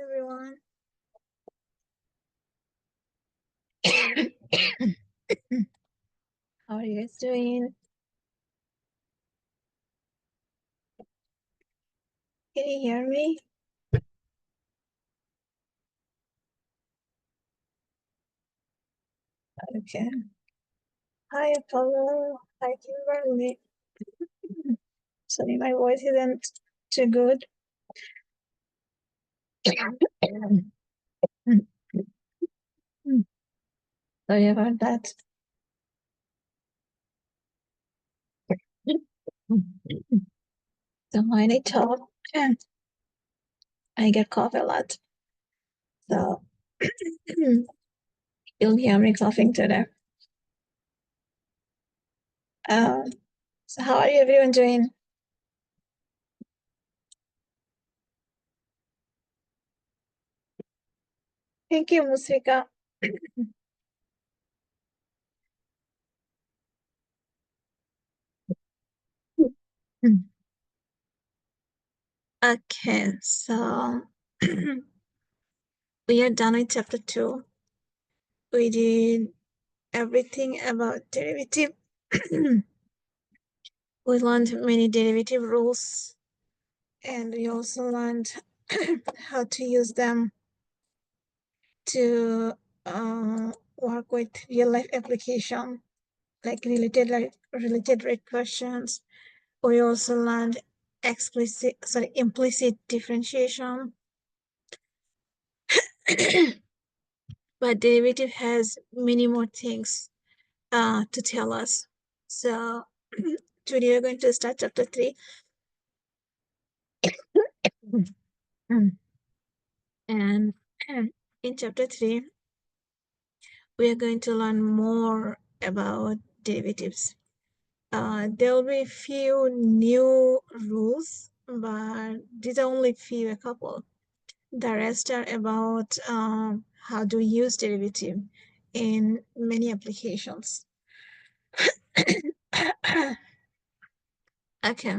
Everyone. How are you guys doing? Can you hear me? Okay. Hi, Apollo. Hi, Kimberly. Sorry, my voice isn't too good. Sorry about that. So when I talk, I get cough a lot. So you'll hear me coughing today. So how are you everyone doing? Thank you, Musrika. Okay, so we are done with chapter 2. We did everything about derivative. We learned many derivative rules, and we also learned how to use them to work with real life application, like related rate questions. We also learned implicit differentiation. But derivative has many more things to tell us. So today we're going to start chapter 3. And in chapter 3, we are going to learn more about derivatives. There will be a few new rules, but these are only a couple. The rest are about how to use derivative in many applications. Okay.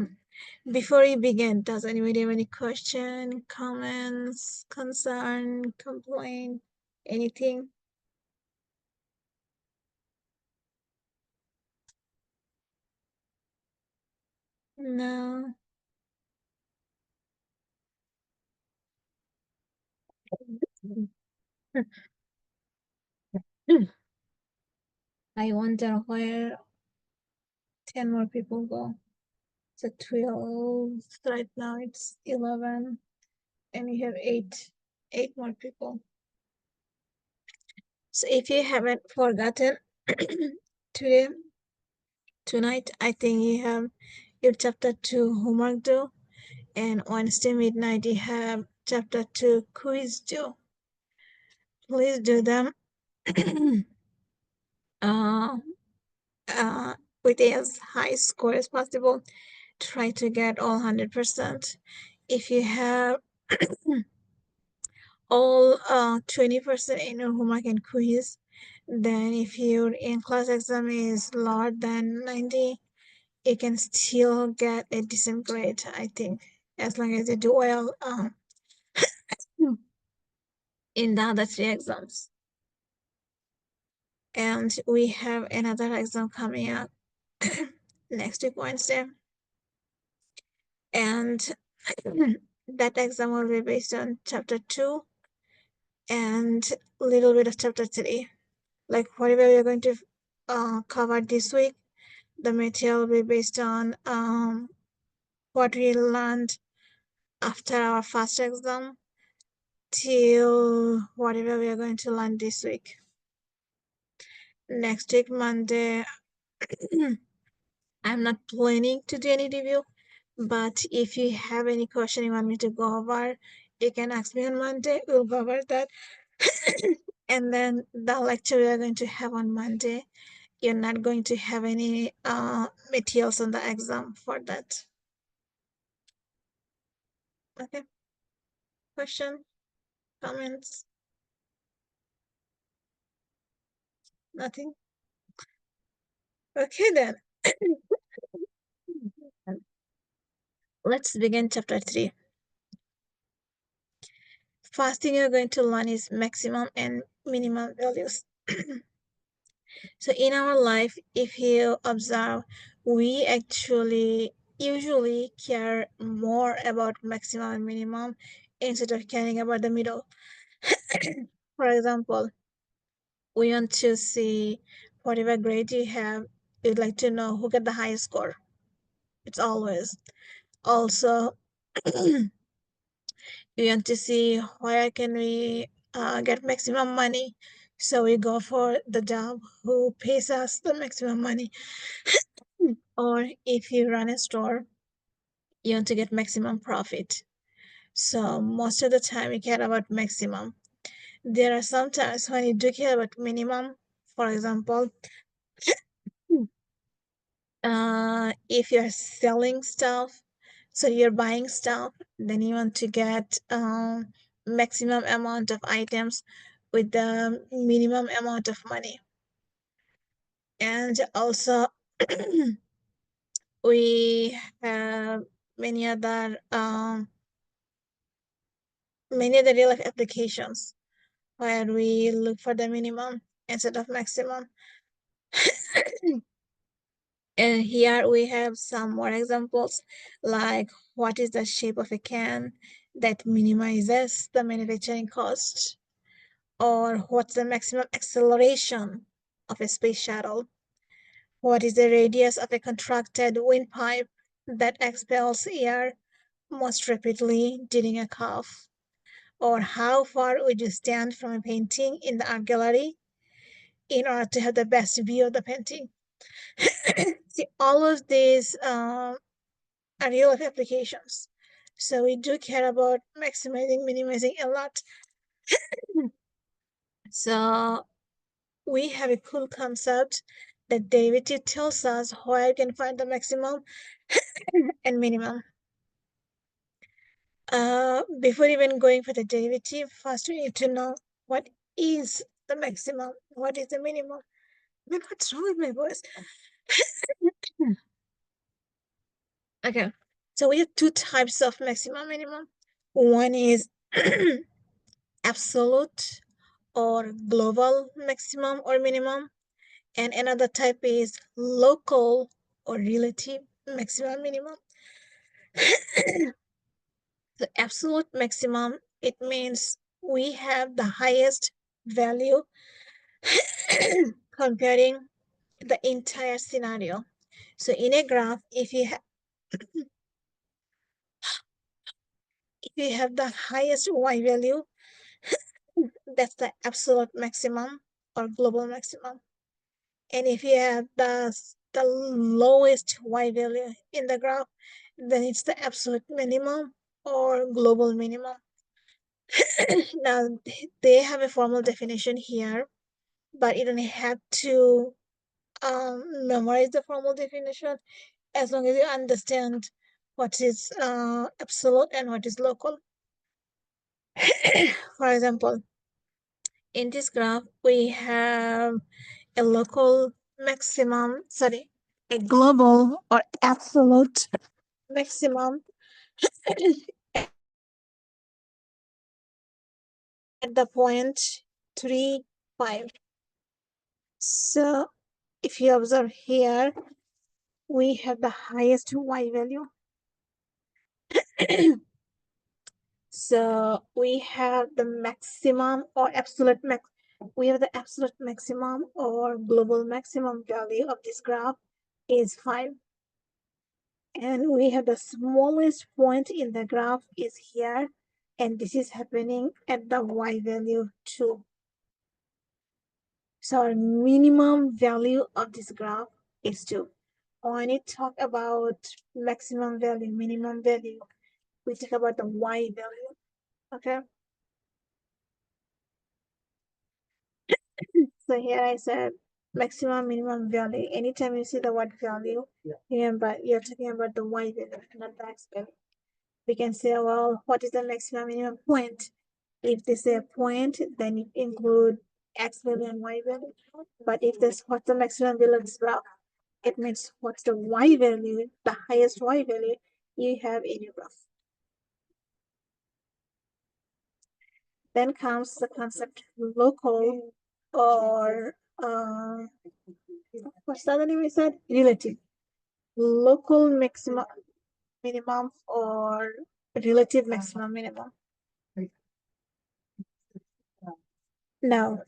Before we begin, does anybody have any question, comments, concern, complaint, anything? No. I wonder where 10 more people go. So 12, right now it's 11, and we have eight more people. So if you haven't forgotten, tonight, I think you have your chapter 2 homework due, and Wednesday midnight you have chapter 2 quiz due. Please do them uh, with as high score as possible. Try to get all 100%. If you have all 20% in your homework and quiz, then if your in-class exam is lower than 90, you can still get a decent grade, I think, as long as you do well in the other 3 exams. And we have another exam coming up next week, Wednesday. And that exam will be based on chapter 2 and a little bit of chapter 3. Like whatever we're going to cover this week, the material will be based on what we learned after our first exam till whatever we are going to learn this week. Next week, Monday, I'm not planning to do any review, but if you have any question you want me to go over, you can ask me on Monday. We'll go over that. And then the lecture we are going to have on Monday, you're not going to have any materials on the exam for that. Okay. Question? Comments? Nothing? Okay then. Let's begin chapter 3. first thing you're going to learn is maximum and minimum values. So in our life, if you observe, we actually usually care more about maximum and minimum instead of caring about the middle. For example, we want to see whatever grade you have, you'd like to know who got the highest score. It's always. Also, we want to see where can we get maximum money. So we go for the job who pays us the maximum money. Or if you run a store, you want to get maximum profit. So most of the time we care about maximum. There are some times when you do care about minimum. For example, if you're selling stuff, so you're buying stuff, then you want to get maximum amount of items with the minimum amount of money. And also we have many other real life applications where we look for the minimum instead of maximum. And here we have some more examples, like what is the shape of a can that minimizes the manufacturing cost, or what's the maximum acceleration of a space shuttle, what is the radius of a contracted windpipe that expels air most rapidly during a cough, or how far would you stand from a painting in the art gallery in order to have the best view of the painting. See, all of these are real life applications. So we do care about maximizing, minimizing a lot. So we have a cool concept that derivative tells us where you can find the maximum and minimum. Before even going for the derivative, first we need to know what is the maximum, what is the minimum. Man, what's wrong with my voice? Okay, so we have two types of maximum minimum. One is absolute or global maximum or minimum, and another type is local or relative maximum minimum. The absolute maximum, it means we have the highest value comparing the entire scenario. So in a graph, if you have the highest y value, that's the absolute maximum or global maximum. And if you have the lowest y value in the graph, then it's the absolute minimum or global minimum. Now, they have a formal definition here, but you don't have to memorize the formal definition as long as you understand what is absolute and what is local. For example, in this graph, we have a local maximum, sorry, a global or absolute maximum at the point 3, 5. So if you observe here, we have the highest y value. So we have the maximum or absolute max. We have the absolute maximum or global maximum value of this graph is 5. And we have the smallest point in the graph is here, and this is happening at the y value 2. So our minimum value of this graph is 2. When we talk about maximum value, minimum value, we talk about the y value, okay? So here I said maximum, minimum value. Anytime you see the word value, remember you're talking about the y value, not the x value. We can say, well, what is the maximum, minimum point? If they say a point, then you include x value and y value. But if this what's the maximum value of this graph, it means what's the y value, the highest y value you have in your graph. Then comes the concept local or what's the other name we said? Relative. Local maximum minimum or relative maximum minimum. Now,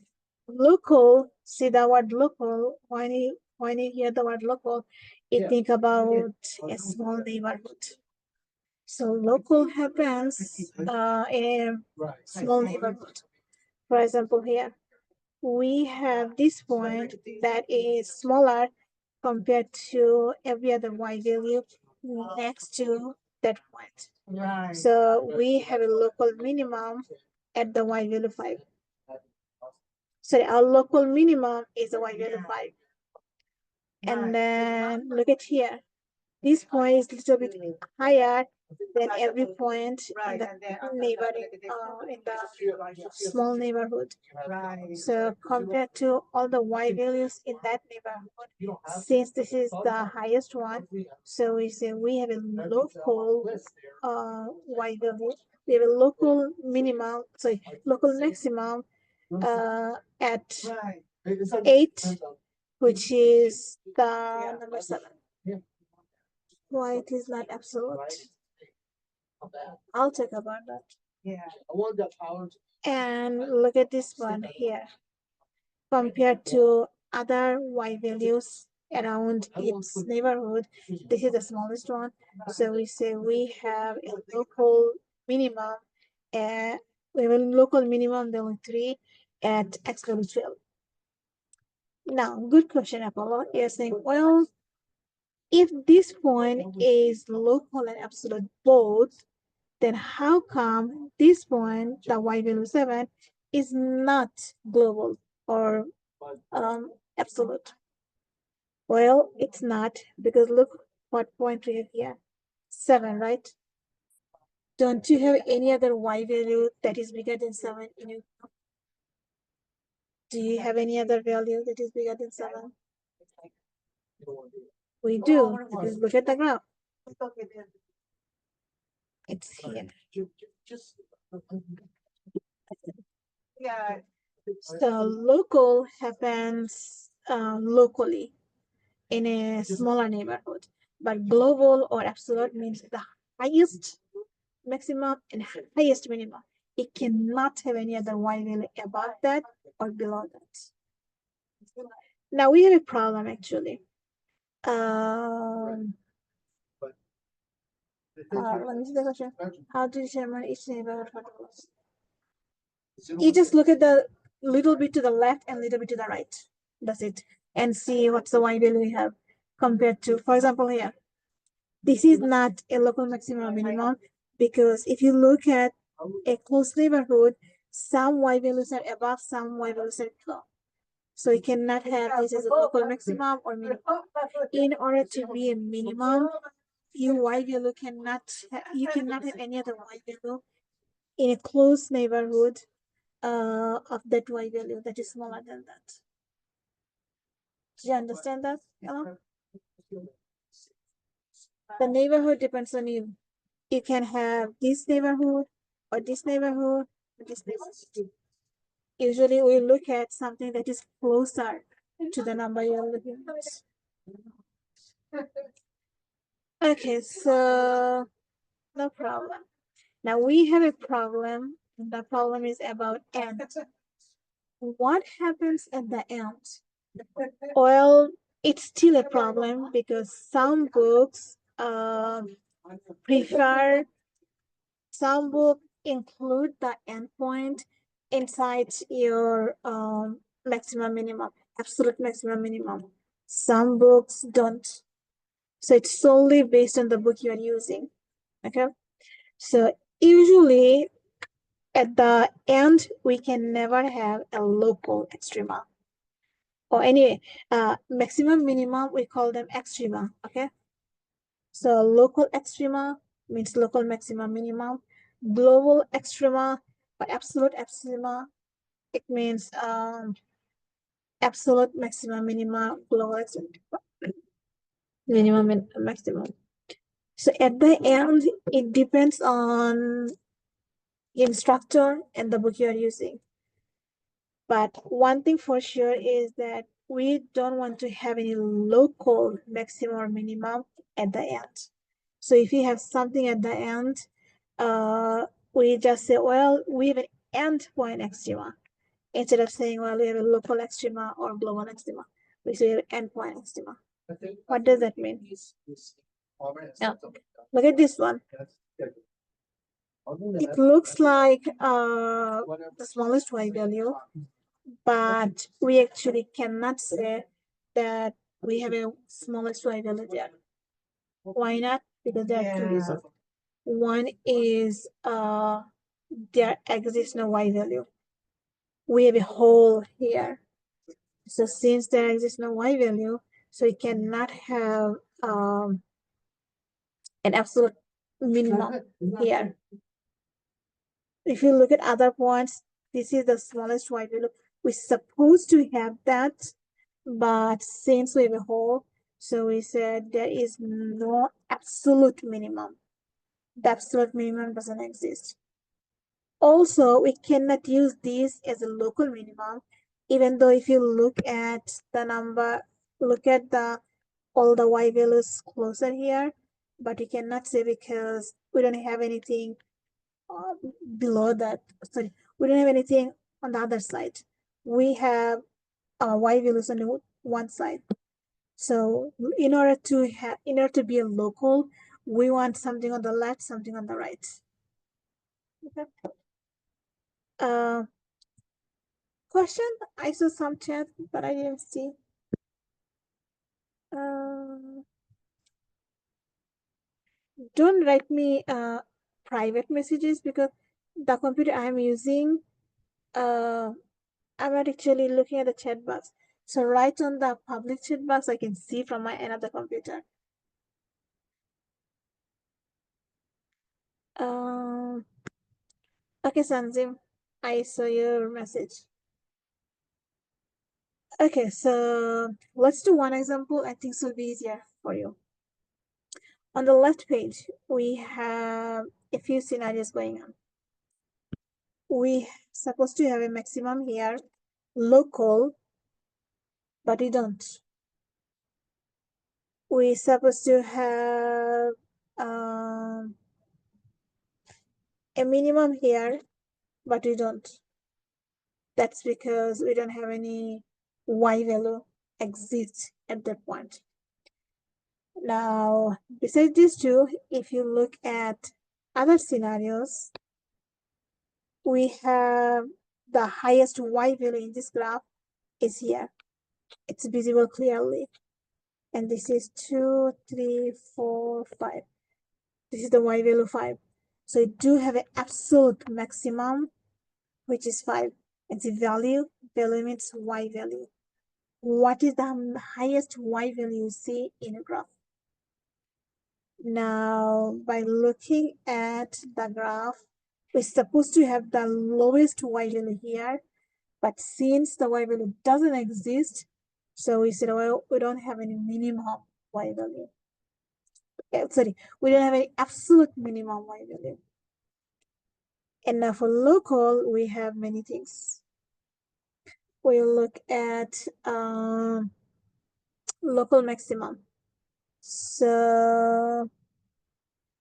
local, see the word local, when you hear the word local, you think about a small neighborhood. So local happens in a small neighborhood. For example, here, we have this point that is smaller compared to every other y value next to that point. Right. So we have a local minimum at the y value 5. So our local minimum is the y value 5. And then look at here. This point is a little bit higher than every point in the neighboring, in the small neighborhood. So compared to all the y values in that neighborhood, since this is the highest one, so we say we have a local y value. We have a local minimum, sorry, local maximum at 8, which is the number 7. Why it is not absolute? I'll talk about that. And look at this one here. Compared to other y values around its neighborhood, this is the smallest one. So we say we have a local minimum, we have a local minimum value 3 at x value 12. Now, good question, Apollo. You're saying, well, if this point is local and absolute both, then how come this point, the y value 7, is not global or absolute? Well, it's not, because look what point we have here. 7, right? Don't you have any other y value that is bigger than 7 in your graph? Do you have any other value that is bigger than 7? We do. Because look at the graph. It's here. So local happens locally in a smaller neighborhood, but global or absolute means the highest maximum and highest minimum. It cannot have any other y value above that or below that. Now we have a problem actually. Let me see the question. How to determine each neighborhood for the loss? You just look at the little bit to the left and little bit to the right. That's it. And see what's the y value we have compared to, for example, here. This is not a local maximum or minimum, because if you look at a close neighborhood, some y values are above, some y values are below. So you cannot have this as a local maximum or minimum. In order to be a minimum, your y value you cannot have any other y value in a close neighborhood of that y value that is smaller than that. Do you understand that? The neighborhood depends on you. You can have this neighborhood or this neighborhood or this neighborhood. Usually we look at something that is closer to the number you're looking at. Okay, so no problem. Now we have a problem. The problem is about end. What happens at the end? Well, it's still a problem because some books prefer, some books include the endpoint inside your maximum minimum, absolute maximum minimum. Some books don't. So it's solely based on the book you are using. Okay. So usually at the end, we can never have a local extrema. Or anyway, maximum minimum, we call them extrema. Okay. So local extrema means local maximum minimum. Global extrema or absolute extrema, it means absolute maximum minimum, global extrema, minimum and maximum. So at the end, it depends on instructor and the book you are using. But one thing for sure is that we don't want to have any local maximum or minimum at the end. So if you have something at the end, we just say, well, we have an endpoint extrema. Instead of saying, well, we have a local extrema or global extrema, we say we have an endpoint extrema. What does that mean? Yeah. Look at this one. It looks like the smallest y value, but we actually cannot say that we have a smallest y value there. Why not? Because there are two reasons. One is there exists no y value. We have a hole here. So since there exists no y value, so we cannot have an absolute minimum here. If you look at other points, this is the smallest y value. We're supposed to have that, but since we have a hole, so we said there is no absolute minimum. The absolute minimum doesn't exist. Also, we cannot use this as a local minimum, even though if you look at the number, look at the all the y values closer here, but you cannot say because we don't have anything below that. Sorry, we don't have anything on the other side. We have y values on one side. So in order to be a local, we want something on the left, something on the right. Okay. Question? I saw some chat, but I didn't see. Don't write me private messages because the computer I'm using, I'm not actually looking at the chat box. So write on the public chat box I can see from my another computer. Okay, Sanzim, I saw your message. Okay, so let's do one example. I think this will be easier for you. On the left page, we have a few scenarios going on. We supposed to have a maximum here, local, but we don't. We supposed to have a minimum here, but we don't. That's because we don't have any y value exist at that point. Now, besides these two, if you look at other scenarios, we have the highest y value in this graph is here. It's visible clearly. And this is 2, 3, 4, 5. This is the y value 5. So you do have an absolute maximum, which is 5. And the value means y value. What is the highest y value you see in a graph? Now, by looking at the graph, we're supposed to have the lowest y value here, but since the y value doesn't exist, so we said, well, we don't have any minimum y value. Sorry, we don't have any absolute minimum y value. And now for local, we have many things. We'll look at local maximum. So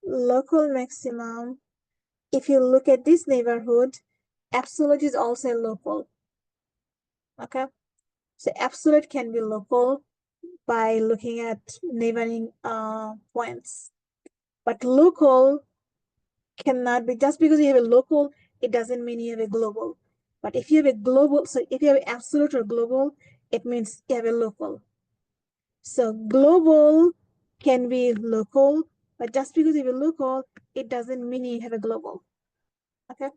local maximum, if you look at this neighborhood, absolute is also local. Okay, so absolute can be local by looking at neighboring points, but local cannot be. Just because you have a local, it doesn't mean you have a global. But if you have a global, so if you have absolute or global, it means you have a local. So global can be local, but just because you have a local, it doesn't mean you have a global. Okay.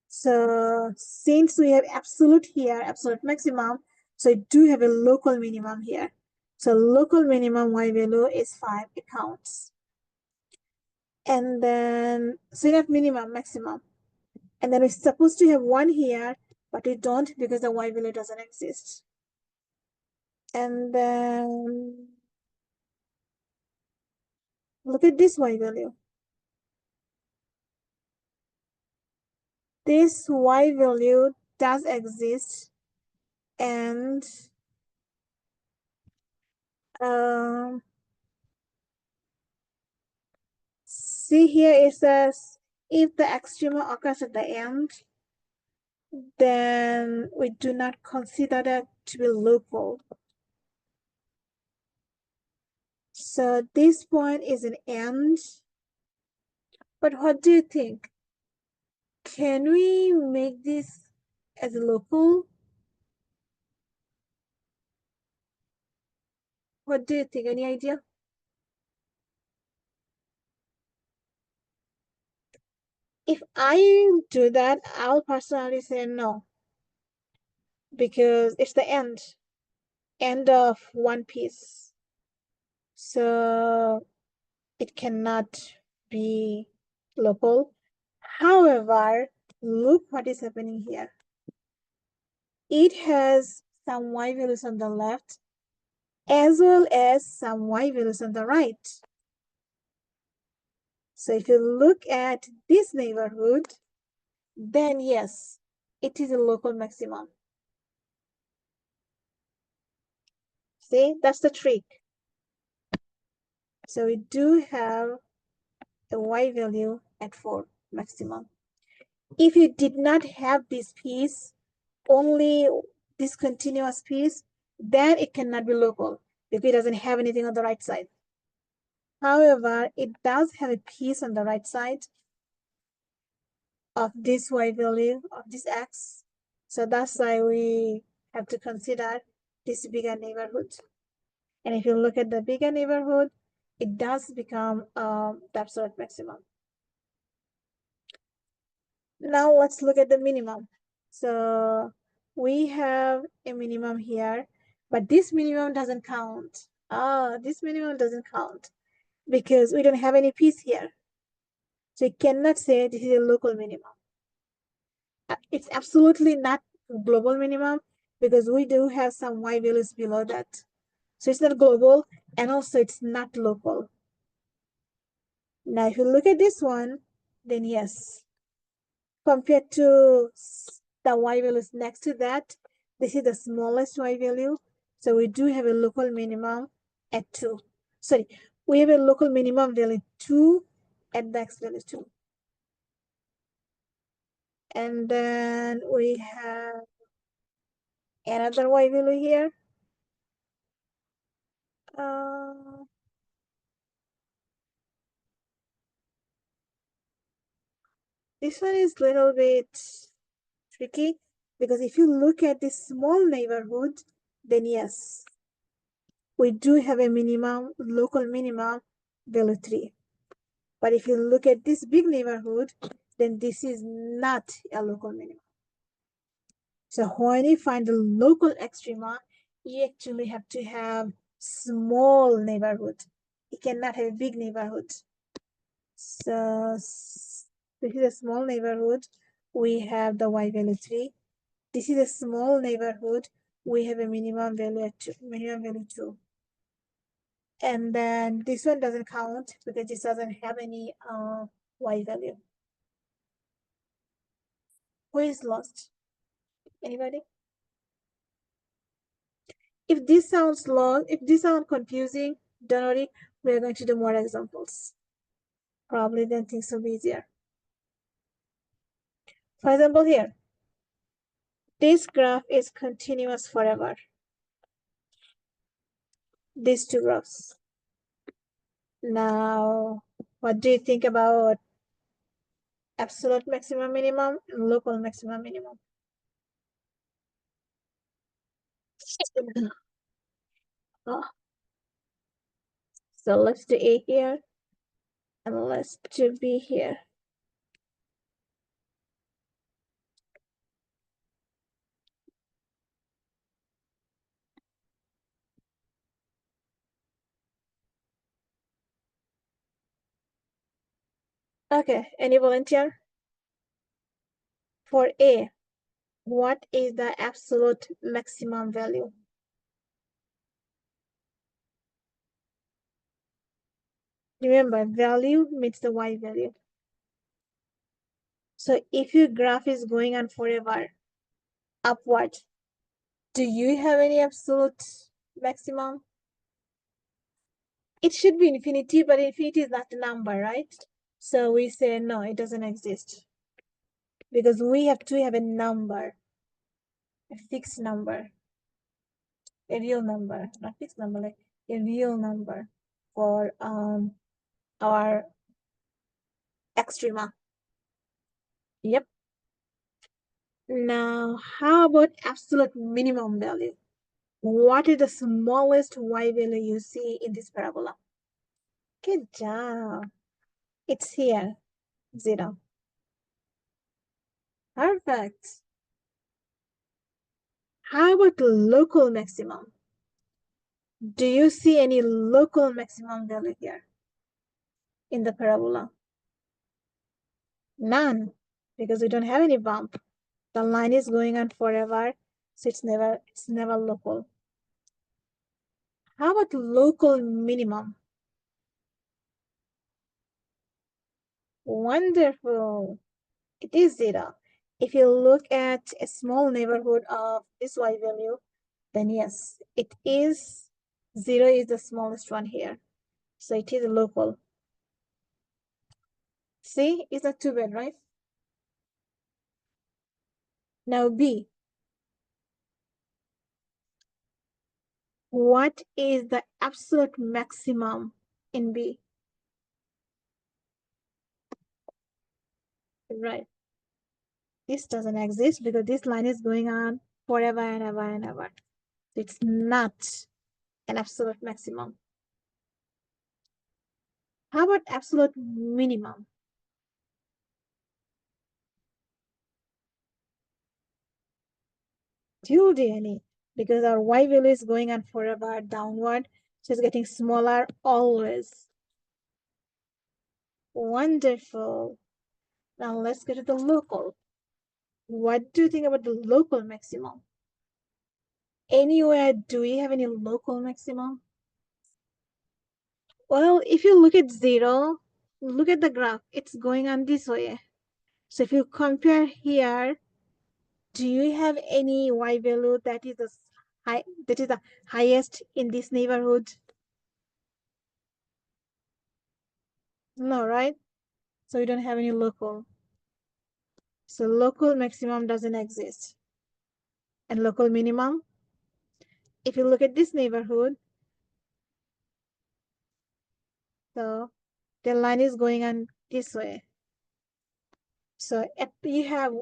So since we have absolute here, absolute maximum, so we do have a local minimum here. So local minimum y value is 5, it counts. And then, so you have minimum, maximum. And then we're supposed to have 1 here, but we don't because the y value doesn't exist. And then, look at this y value. this y value does exist, and see here it says if the extrema occurs at the end, then we do not consider that to be local. So this point is an end. But what do you think? Can we make this as a local? What do you think? Any idea? If I do that, I'll personally say no, because it's the end of one piece. So it cannot be local. However, look what is happening here. It has some y values on the left as well as some y values on the right. So if you look at this neighborhood, then yes, it is a local maximum. See, that's the trick. So we do have a y value at 4 maximum. If you did not have this piece, only this continuous piece, then it cannot be local because it doesn't have anything on the right side. However, it does have a piece on the right side of this y value of this x. So that's why we have to consider this bigger neighborhood. And if you look at the bigger neighborhood, it does become the absolute maximum. Now let's look at the minimum. So we have a minimum here, but this minimum doesn't count. This minimum doesn't count because we don't have any piece here. So you cannot say this is a local minimum. It's absolutely not global minimum because we do have some y values below that. So it's not global and also it's not local. Now, if you look at this one, then yes, compared to the y values next to that, this is the smallest y value. So we do have a local minimum at 2. Sorry, we have a local minimum value 2 and the x value 2. And then we have another y value here. This one is a little bit tricky because if you look at this small neighborhood, then yes, we do have a minimum, local minimum value 3. But if you look at this big neighborhood, then this is not a local minimum. So when you find the local extrema, you actually have to have small neighborhood. You cannot have a big neighborhood. So this is a small neighborhood. We have the y value 3. This is a small neighborhood. We have a minimum value 2. And then this one doesn't count because this doesn't have any y value. Who is lost? Anybody? If this sounds long, if this sounds confusing, don't worry, we're going to do more examples. Probably then things will be easier. For example, here, this graph is continuous forever. These two graphs. Now, what do you think about absolute maximum minimum and local maximum minimum? So let's do A here and let's do B here. Okay, any volunteer? For A, what is the absolute maximum value? Remember, value means the y value. So if your graph is going on forever upward, do you have any absolute maximum? It should be infinity, but infinity is not the number, right? So we say no, it doesn't exist. Because we have to have a number, a fixed number, a real number, not fixed number, like a real number for our extrema. Yep. Now, how about absolute minimum value? What is the smallest y value you see in this parabola? Good job. It's here, 0. Perfect. How about local maximum? Do you see any local maximum value here in the parabola? None, because we don't have any bump. The line is going on forever, so it's never local. How about local minimum? Wonderful. It is 0. If you look at a small neighborhood of this y value, then yes, it is 0 is the smallest one here. So it is local. See, it's not too bad, right? Now B. What is the absolute maximum in B? Right. This doesn't exist because this line is going on forever and ever and ever. It's not an absolute maximum. How about absolute minimum? Hardly any, because our y value is going on forever downward, so it's getting smaller always. Wonderful. Now let's get to the local. What do you think about the local maximum? Anywhere, do we have any local maximum? Well, if you look at 0, look at the graph. It's going on this way. So if you compare here, do you have any y value that is the highest in this neighborhood? No, right? So we don't have any local. So local maximum doesn't exist. And local minimum, if you look at this neighborhood, so the line is going on this way. So you have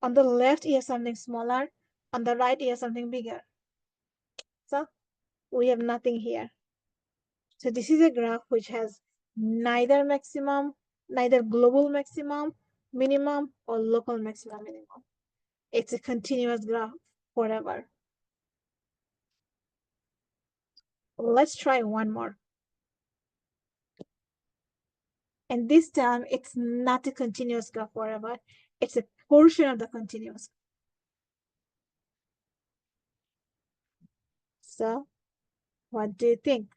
on the left, you have something smaller. On the right, you have something bigger. So we have nothing here. So this is a graph which has neither maximum, neither global maximum, minimum, or local maximum, minimum. It's a continuous graph forever. Let's try one more. And this time, it's not a continuous graph forever. It's a portion of the continuous. So what do you think?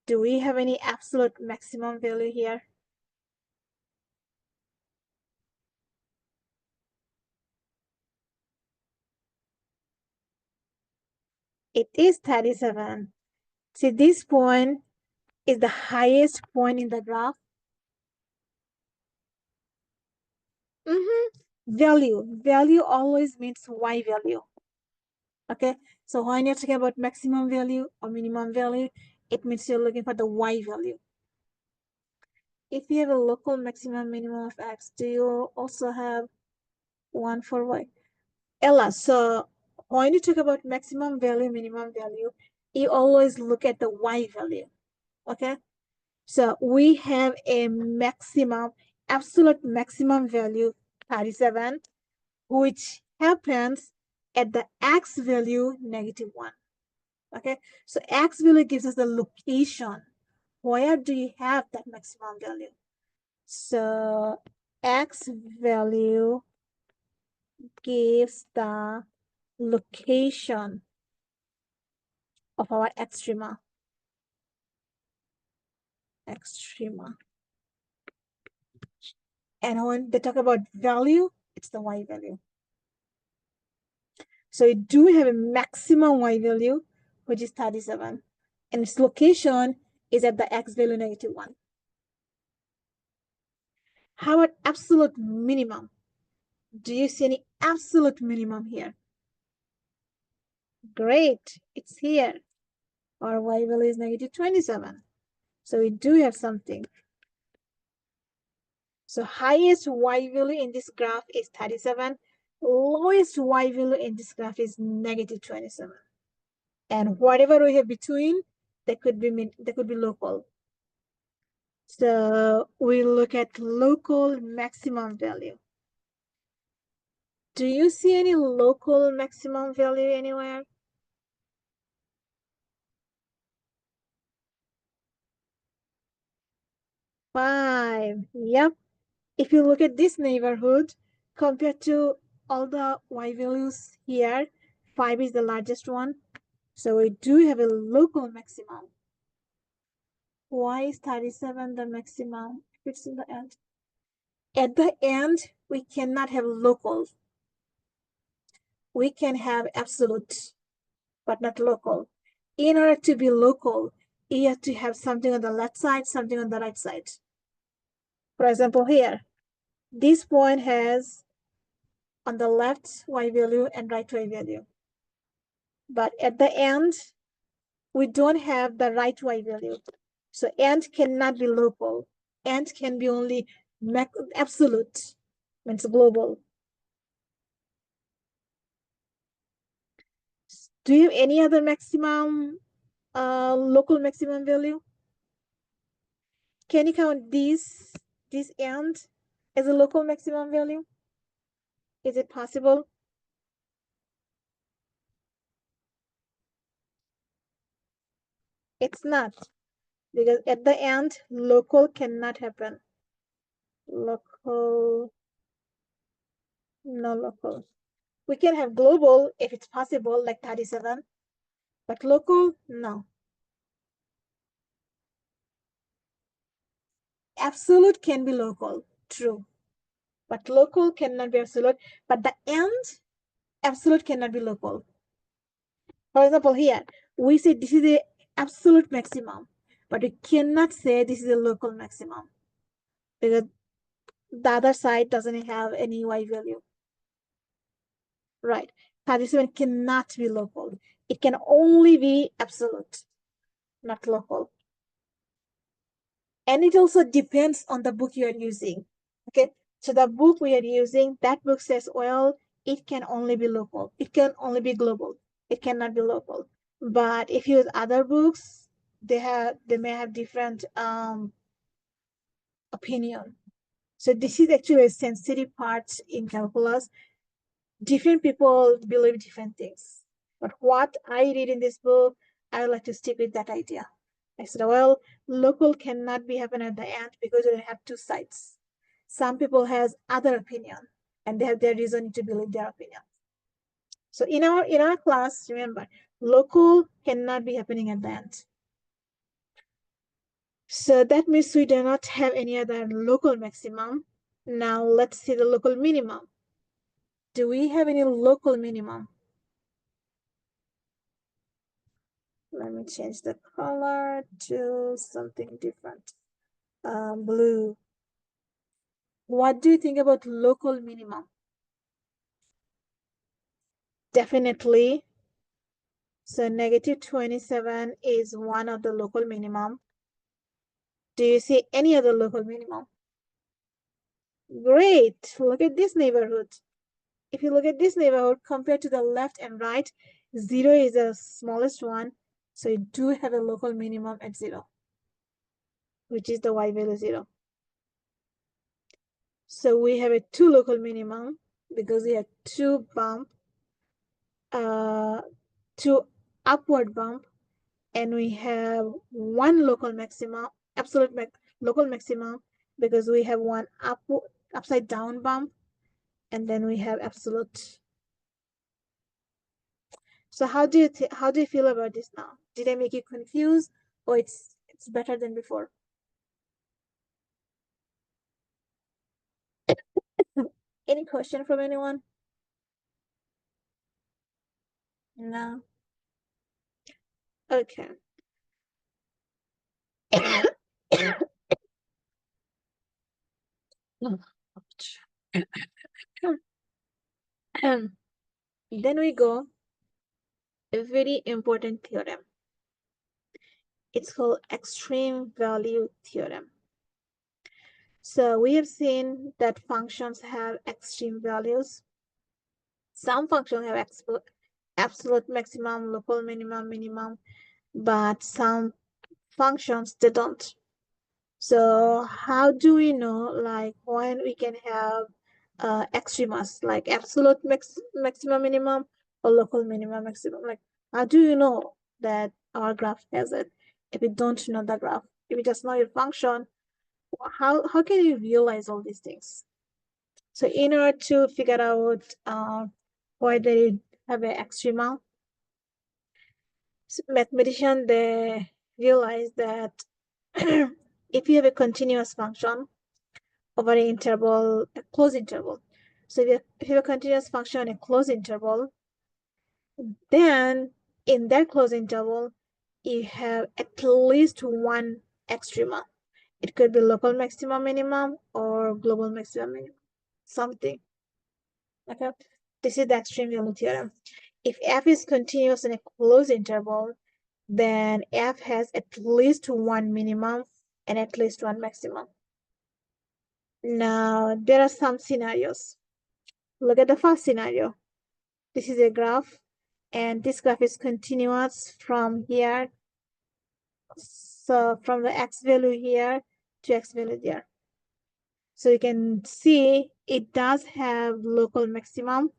Do we have any absolute maximum value here? It is 37. See, this point is the highest point in the graph. Value always means y value. Okay, so when you're talking about maximum value or minimum value, it means you're looking for the y value. If you have a local maximum minimum of x, do you also have one for y? Ella, so when you talk about maximum value, minimum value, you always look at the y value. Okay, so we have a maximum, absolute maximum value 37, which happens at the x value -1. Okay, so x value gives us the location. Where do you have that maximum value? So x value gives the location of our extrema. And when they talk about value, it's the y value. So we do have a maximum y value, which is 37. And its location is at the x value -1. How about absolute minimum? Do you see any absolute minimum here? Great, it's here. Our y value is -27. So we do have something. So highest y value in this graph is 37. Lowest y value in this graph is -27. And whatever we have between, that could be local. So we look at local maximum value. Do you see any local maximum value anywhere? 5. Yep. If you look at this neighborhood, compared to all the y values here, 5 is the largest one. So we do have a local maximum. Why is 37 the maximum if it's in the end? At the end, we cannot have local. We can have absolute, but not local. In order to be local, you have to have something on the left side, something on the right side. For example, here, this point has on the left y value and right y value. But at the end, we don't have the right y value. So end cannot be local. End can be only absolute, means global. Do you have any other maximum, local maximum value? Can you count this end as a local maximum value? Is it possible? It's not, because at the end, local cannot happen. Local, no local. We can have global if it's possible, like 37, but local, no. Absolute can be local, true, but local cannot be absolute. But the end, absolute cannot be local. For example, here, we say this is the absolute maximum, but we cannot say this is a local maximum because the other side doesn't have any y value. Right. 37 cannot be local. It can only be absolute, not local. And it also depends on the book you are using. Okay. So the book we are using, that book says, well, it can only be local. It can only be global. It cannot be local. But if you use other books, they may have different opinion. So this is actually a sensitive part in calculus. Different people believe different things. But what I read in this book, I would like to stick with that idea. I said, well, local cannot be happen at the end because you have two sides. Some people has other opinion and they have their reason to believe their opinion. So in our class, remember, local cannot be happening at the end. So that means we do not have any other local maximum. Now let's see the local minimum. Do we have any local minimum? Let me change the color to something different. Blue. What do you think about local minimum? Definitely. So -27 is one of the local minimum. Do you see any other local minimum? Great. Look at this neighborhood. If you look at this neighborhood compared to the left and right, 0 is the smallest one. So you do have a local minimum at 0, which is the y value 0. So we have a 2 local minimum because we have 2 upward bump, and we have 1 local maximum, absolute local maximum, because we have 1 upside down bump, and then we have absolute. So how do you feel about this now? Did I make you confused, or it's better than before? Any question from anyone? No. Okay. Then we go a very important theorem. It's called extreme value theorem. So we have seen that functions have extreme values. Some functions have absolute maximum, local minimum, but some functions they don't. So how do we know like when we can have extremas like absolute maximum minimum or local minimum maximum? Like how do you know that our graph has it if you don't know the graph? If you just know your function, how can you realize all these things? So in order to figure out whether you have an extrema, mathematicians they realize that if you have a continuous function over an interval, a closed interval. So if you have a continuous function in a closed interval, then in that closed interval, you have at least one extrema. It could be local maximum minimum or global maximum minimum, something. Okay, this is the extreme value theorem. If f is continuous in a closed interval, then f has at least one minimum and at least one maximum. Now, there are some scenarios. Look at the first scenario. This is a graph, and this graph is continuous from here. So from the x value here to x value there. So you can see it does have local maximum.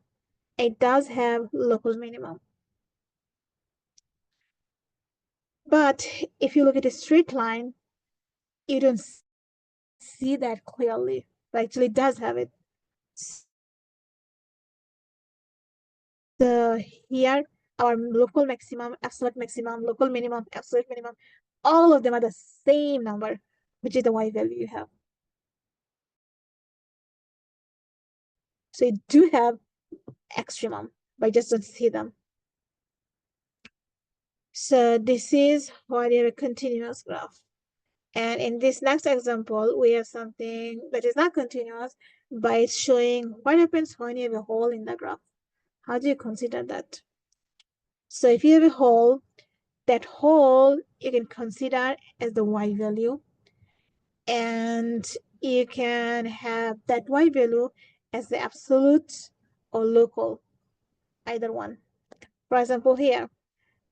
It does have local minimum. But if you look at a straight line, you don't see that clearly. But actually, it does have it. So here, our local maximum, absolute maximum, local minimum, absolute minimum, all of them are the same number, which is the y value you have. So you do have extremum, but you just don't see them. So this is why you have a continuous graph. And in this next example, we have something that is not continuous, but it's showing what happens when you have a hole in the graph. How do you consider that? So if you have a hole, that hole you can consider as the y value, and you can have that y value as the absolute or local, either one. For example, here,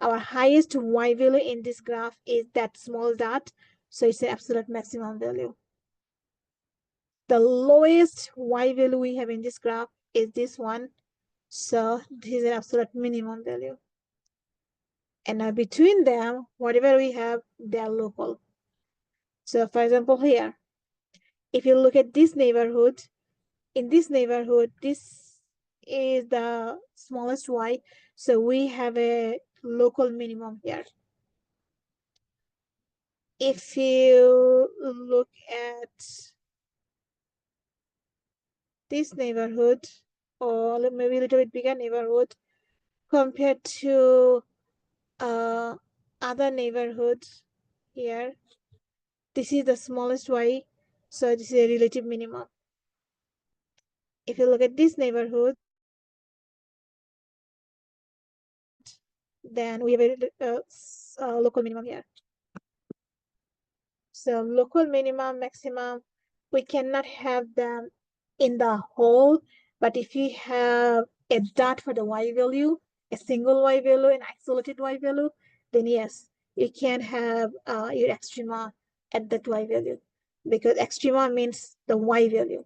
our highest y value in this graph is that small dot, so it's the absolute maximum value. The lowest y value we have in this graph is this one, so this is an absolute minimum value. And now between them, whatever we have, they are local. So for example, here, if you look at this neighborhood, in this neighborhood, this is the smallest y, so we have a local minimum here. If you look at this neighborhood, or maybe a little bit bigger neighborhood, compared to other neighborhoods here, this is the smallest y, so this is a relative minimum. If you look at this neighborhood, then we have a local minimum here. So local minimum, maximum, we cannot have them in the whole, but if you have a dot for the y value, a single y value, an isolated y value, then yes, you can have your extrema at that y value, because extrema means the y value.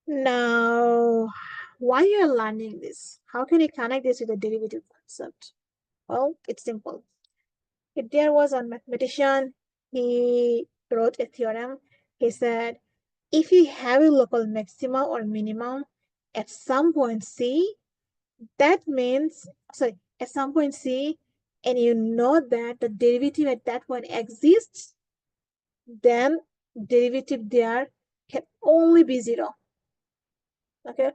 Now, why you are learning this? How can you connect this with the derivative concept? Well, it's simple. If there was a mathematician, he wrote a theorem. He said, if you have a local maxima or minimum at some point C, that means, sorry, at some point C, and you know that the derivative at that point exists, then derivative there can only be 0. Okay,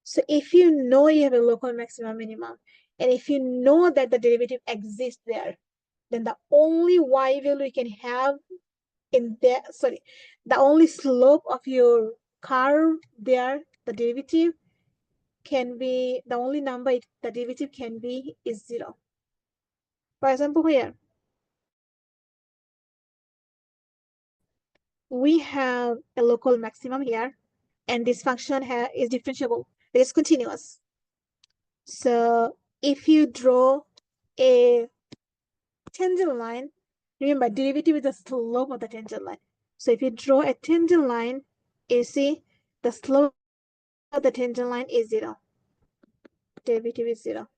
so if you know you have a local maximum minimum, and if you know that the derivative exists there, then the only y value you can have in there, the only slope of your curve there, the derivative can be, the only number the derivative can be is 0. For example, here we have a local maximum here, and this function is differentiable. It is continuous. So if you draw a tangent line, remember derivative is the slope of the tangent line. So if you draw a tangent line, you see the slope of the tangent line is 0. Derivative is 0.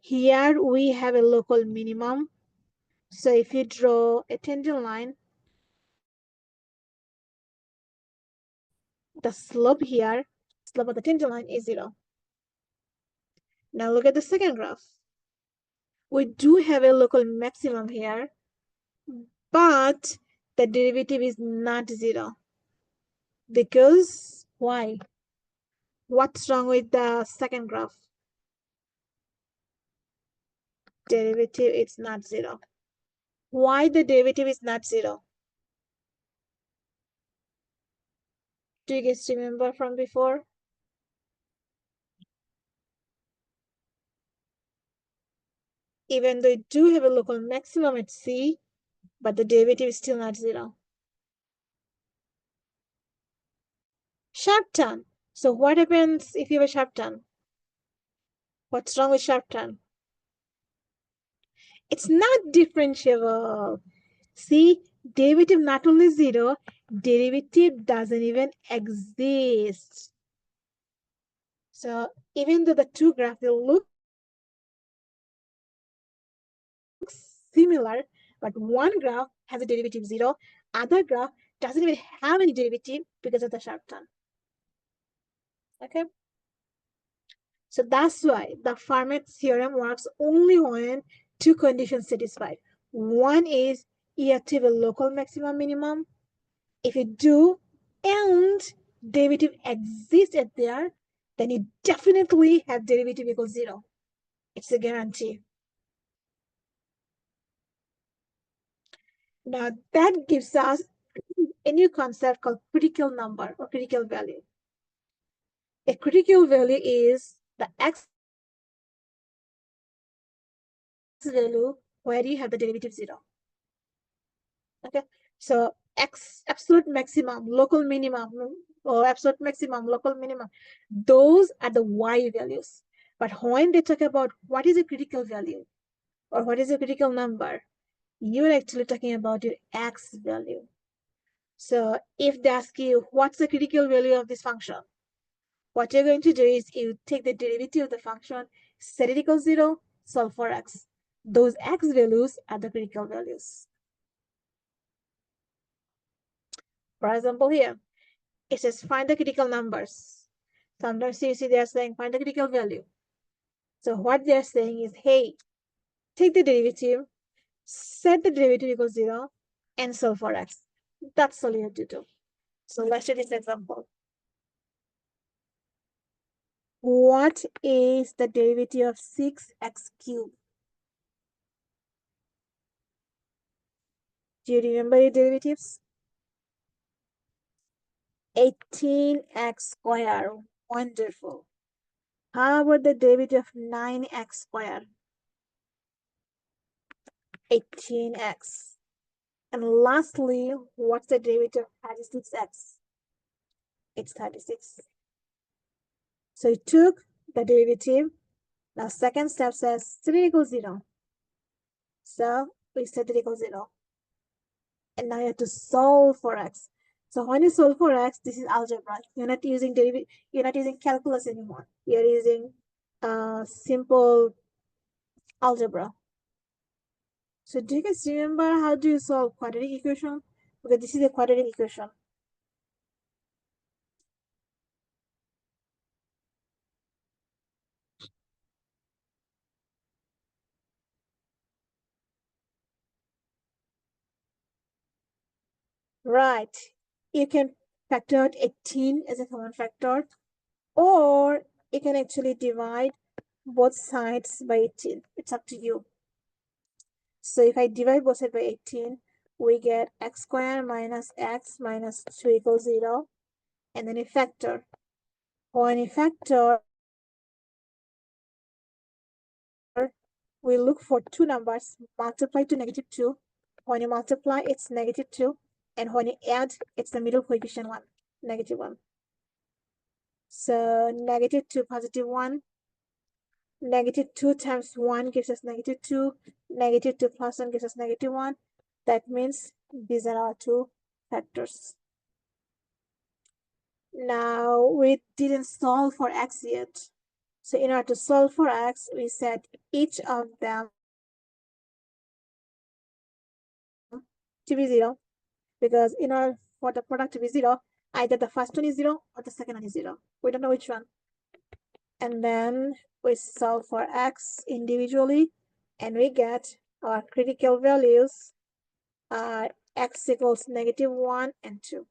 Here we have a local minimum. So if you draw a tangent line, the slope here, slope of the tangent line is 0. Now look at the second graph. We do have a local maximum here, but the derivative is not 0. Because why? What's wrong with the second graph? Derivative is not 0. Why the derivative is not 0? Do you guys remember from before? Even though it do have a local maximum at C, but the derivative is still not 0. Sharp turn. So what happens if you have a sharp turn? What's wrong with sharp turn? It's not differentiable. See, derivative not only 0, derivative doesn't even exist. So even though the two graphs will look similar, but one graph has a derivative 0, other graph doesn't even have any derivative because of the sharp turn. Okay? So that's why the Fermat's theorem works only when two conditions satisfied. One is you have to have a local maximum minimum. If you do, and derivative exists at there, then you definitely have derivative equals 0. It's a guarantee. Now that gives us a new concept called critical number or critical value. A critical value is the x value where you have the derivative 0. Okay, so x absolute maximum, local minimum, or absolute maximum, local minimum, those are the y values. But when they talk about what is a critical value or what is a critical number, you're actually talking about your x value. So if they ask you what's the critical value of this function, what you're going to do is you take the derivative of the function, set it equals 0, solve for x. Those x values are the critical values. For example, here, it says find the critical numbers. Sometimes you see they're saying find the critical value. So what they're saying is, hey, take the derivative, set the derivative equals 0, and solve for x. That's all you have to do. So let's do this example. What is the derivative of 6x cubed? Do you remember your derivatives? 18x squared. Wonderful. How about the derivative of 9x squared? 18x. And lastly, what's the derivative of 36x? It's 36. So you took the derivative. Now second step says 3 equals 0. So we set it equals 0. And now you have to solve for x. So when you solve for x, this is algebra. You're not using derivative, you're not using calculus anymore. You're using simple algebra. So do you guys remember how do you solve quadratic equation? Okay, this is a quadratic equation. Right. You can factor out 18 as a common factor, or you can actually divide both sides by 18. It's up to you. So if I divide both sides by 18, we get x squared minus x minus 2 equals 0. And then a factor. When you factor, we look for two numbers, multiply to -2. When you multiply, it's -2. And when you add, it's the middle coefficient 1, -1. So -2, +1. -2 times 1 gives us -2. -2 plus 1 gives us -1. That means these are our two factors. Now, we didn't solve for x yet. So in order to solve for x, we set each of them to be 0, because in order for the product to be 0, either the first one is 0 or the second one is 0. We don't know which one. And then we solve for x individually, and we get our critical values are x equals -1 and 2.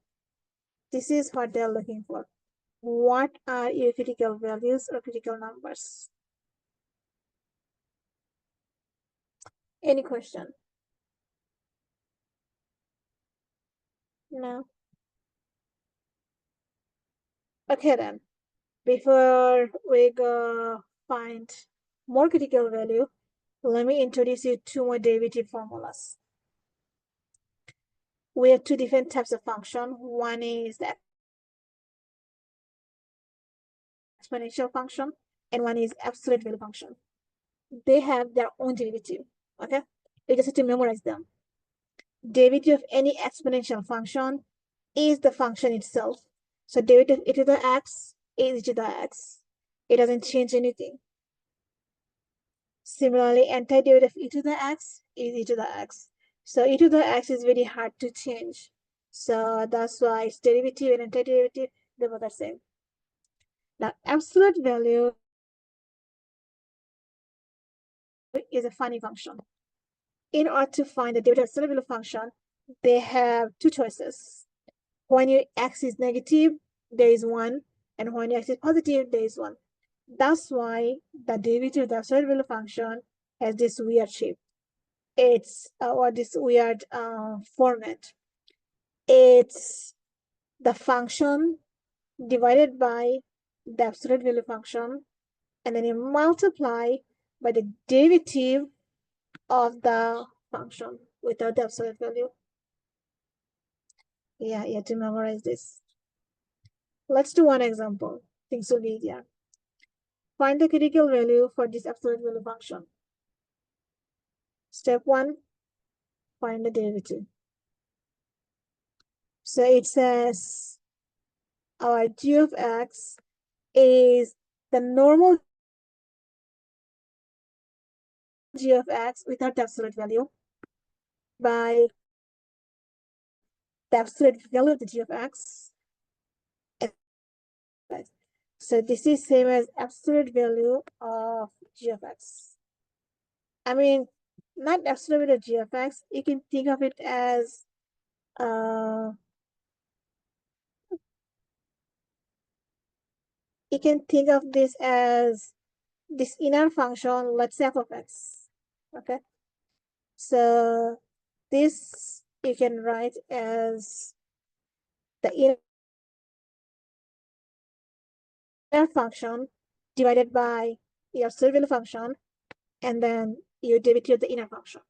This is what they're looking for. What are your critical values or critical numbers? Any question? No? Okay then. Before we go find more critical value, let me introduce you two more derivative formulas. We have two different types of function. One is the exponential function, and one is absolute value function. They have their own derivative. Okay, you just have to memorize them. Derivative of any exponential function is the function itself. So derivative of e to the x is e to the x. It doesn't change anything. Similarly, antiderivative of e to the x is e to the x. So e to the x is very hard to change. So that's why its derivative and antiderivative, they both are the same. Now, absolute value is a funny function. In order to find the derivative of absolute value function, they have two choices. When your x is negative, there is 1, and when your x is positive, there is 1. That's why the derivative of the absolute value function has this weird shape. It's or this weird format. It's the function divided by the absolute value function, and then you multiply by the derivative of the function without the absolute value. Yeah, you have to memorize this. Let's do one example. Things will be easier. Find the critical value for this absolute value function. Step 1, find the derivative. So it says our g of x is the normal g of x without the absolute value by the absolute value of the g of x. So this is same as absolute value of g of x. I mean, not absolute value of g of x. You can think of it as you can think of this as this inner function, let's say f of x. Okay. So this you can write as the inner function divided by your absolute function, and then you derivative of the inner function.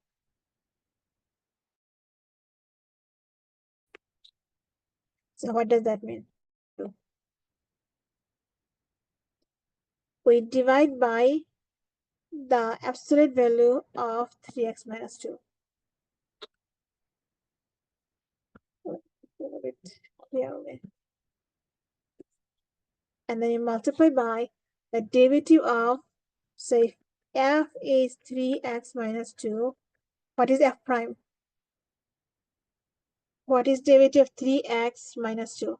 So what does that mean? We divide by the absolute value of 3x minus 2. And then you multiply by the derivative of, say, f is 3x minus 2. What is f prime? What is derivative of 3x minus 2?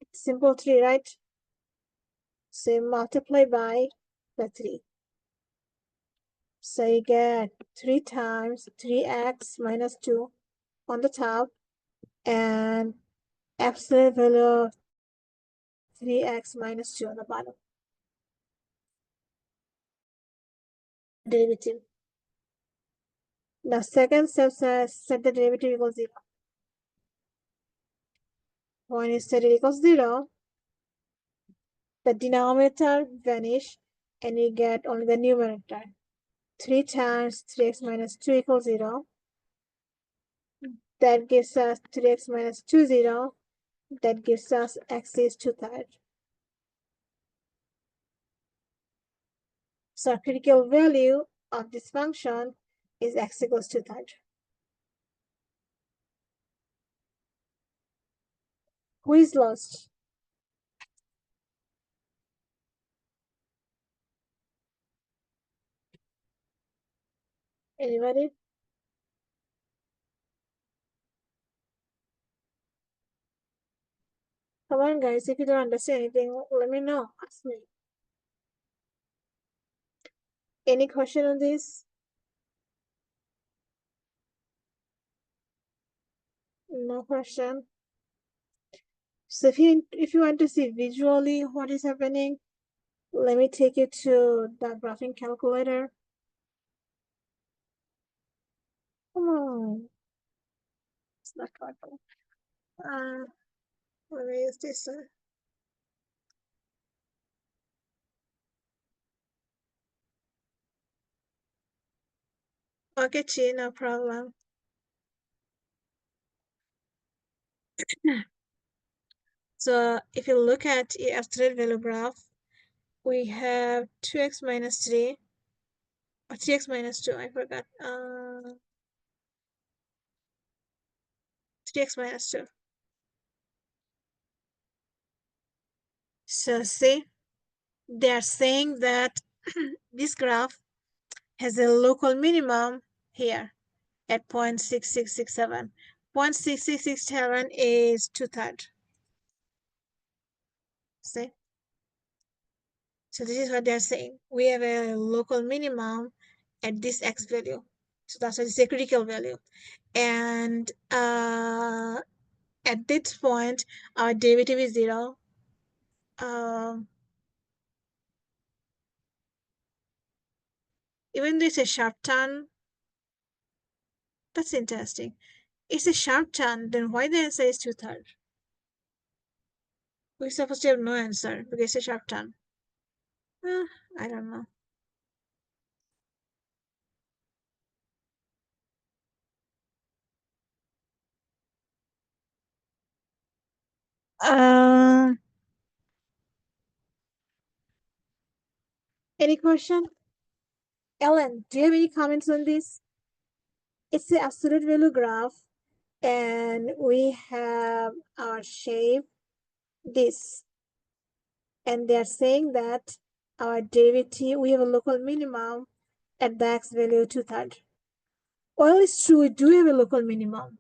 It's simple 3, right? So multiply by the 3. So you get 3 times 3x minus 2 on the top and absolute value of 3x minus 2 on the bottom. Derivative. Now second step says set the derivative equals 0. When you set it equals 0, the denominator vanish and you get only the numerator. 3 times 3x minus 2 equals 0. That gives us 3x minus 2, 0. That gives us x is 2/3. So critical value of this function is x equals 2/3. Who is lost? Anybody? Come on, guys. If you don't understand anything, let me know. Ask me. Any question on this? No question. So if you want to see visually what is happening, let me take you to the graphing calculator. Come on. It's not working. Let me use this one. Okay, Chi, no problem. So if you look at the absolute value graph, we have 2x minus 3, or 3x minus 2, I forgot. 3x minus 2. So see, they are saying that this graph has a local minimum here at 0.6667. 0.6667 is 2/3. See? So this is what they're saying. We have a local minimum at this x value. So that's why it's a critical value. And at this point, our derivative is 0. Even though it's a sharp turn, that's interesting. It's a sharp turn, then why the answer is 2/3? We're supposed to have no answer because it's a sharp turn. I don't know. Any question? Ellen, do you have any comments on this? It's the absolute value graph, and we have our shape, this. And they're saying that our derivative, we have a local minimum at the x value 2/3. Well, it's true, we do have a local minimum.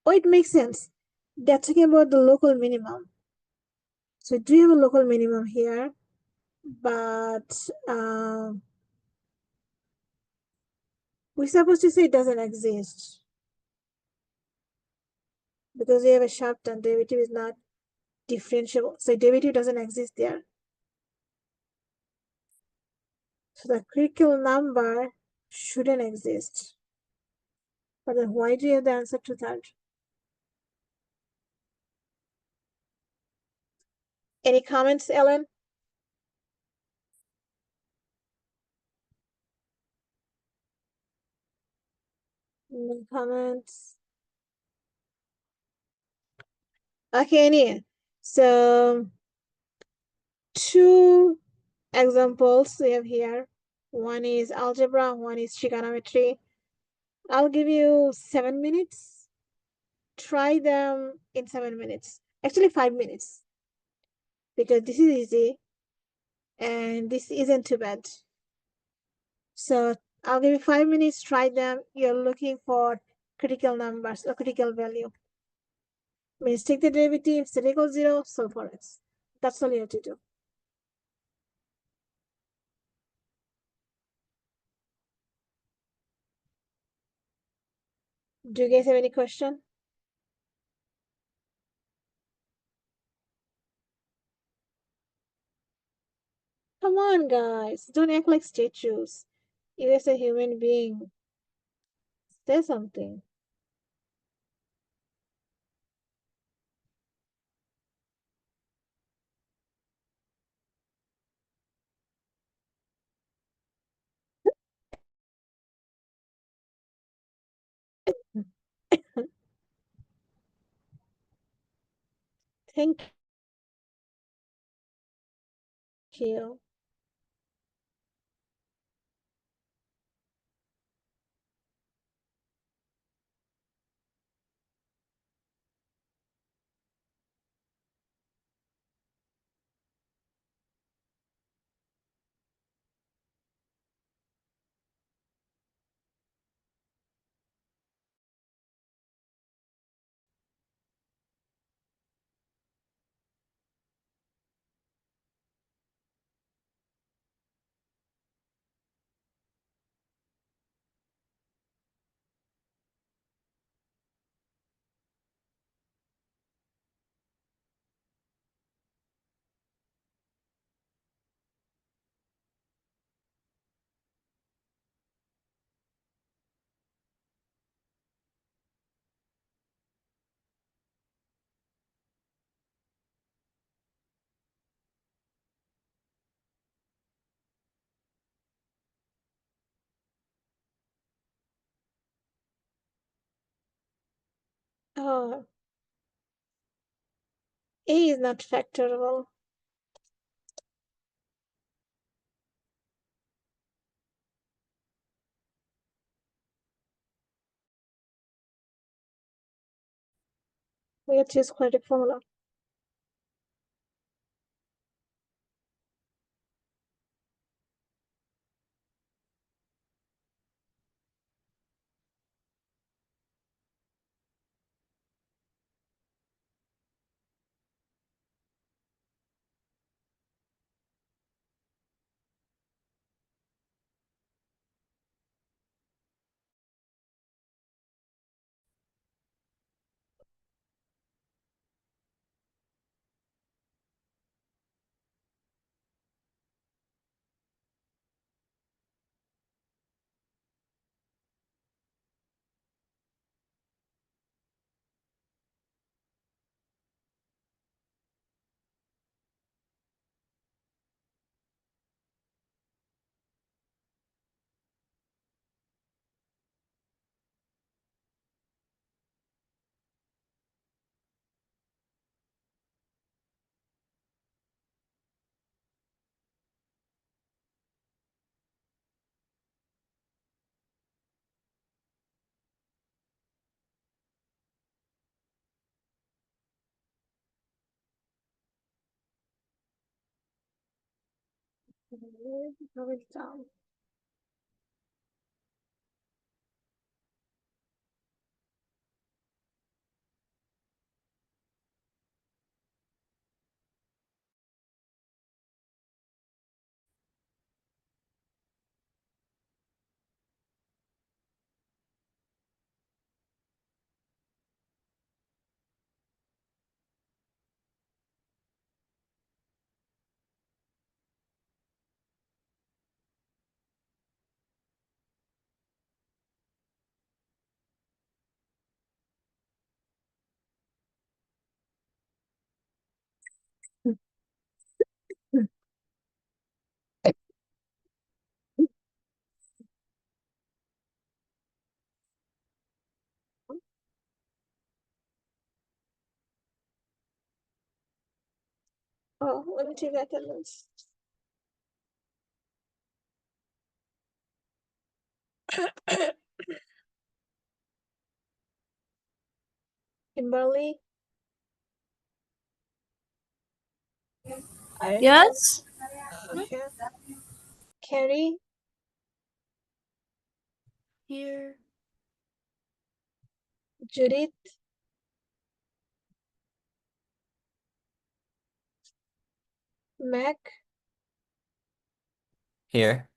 Oh, it makes sense. They're talking about the local minimum. So we do have a local minimum here, but we're supposed to say it doesn't exist because we have a sharp turn. Derivative is not differentiable, so derivative doesn't exist there. So the critical number shouldn't exist. But then why do you have the answer 2/3? Any comments, Ellen? No comments. Okay, Annie. So 2 examples we have here. One is algebra, one is trigonometry. I'll give you 7 minutes. Try them in 7 minutes. Actually, 5 minutes. Because this is easy and this isn't too bad. So I'll give you 5 minutes, try them. You're looking for critical numbers or critical value. Means take the derivative, set equals 0, solve for x. That's all you have to do. Do you guys have any question? Come on, guys. Don't act like statues. You guys a human being. Say something. Thank you. Oh, A is not factorable. We have to use quadratic formula. How it down. Oh, let me take that attendance. Kimberly, Yes. okay. Carrie, Here. Judith, Mac, Here.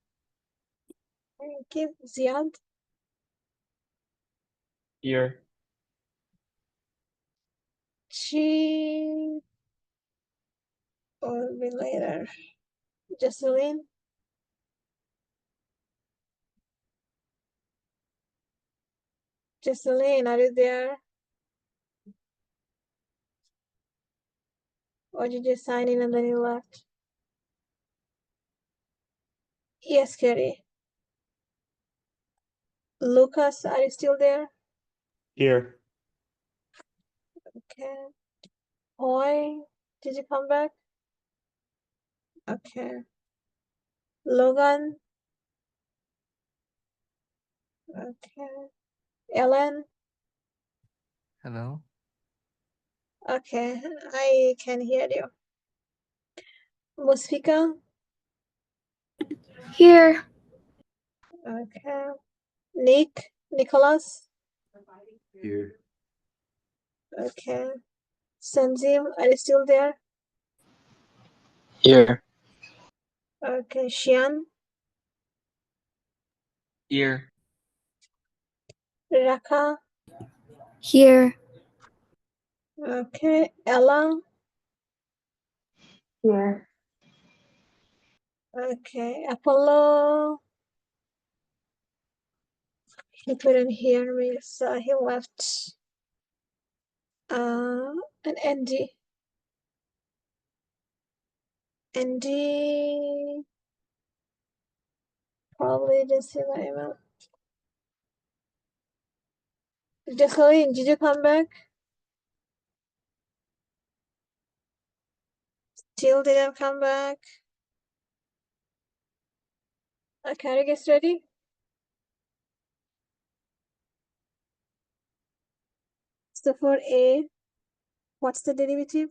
Ziad, Here. She will be later. Jocelyn? Jocelyn, are you there? Or did you sign in and then you left? Yes, Carrie. Lucas, are you still there? Here. Okay. Hoy, did you come back? Okay. Logan? Okay. Ellen? Hello? Okay, I can hear you. Musfika? Here. Okay. Nick? Nicholas? Here. Okay. Sanjim, are you still there? Here. Okay. Shian? Here. Raka? Here. Okay. Ella? Here. Okay. Apollo? He couldn't hear me, so he left. And Andy? Andy probably didn't see my email. Jocelyn, did you come back? Still didn't come back. Okay, are you guys ready? So for A, what's the derivative?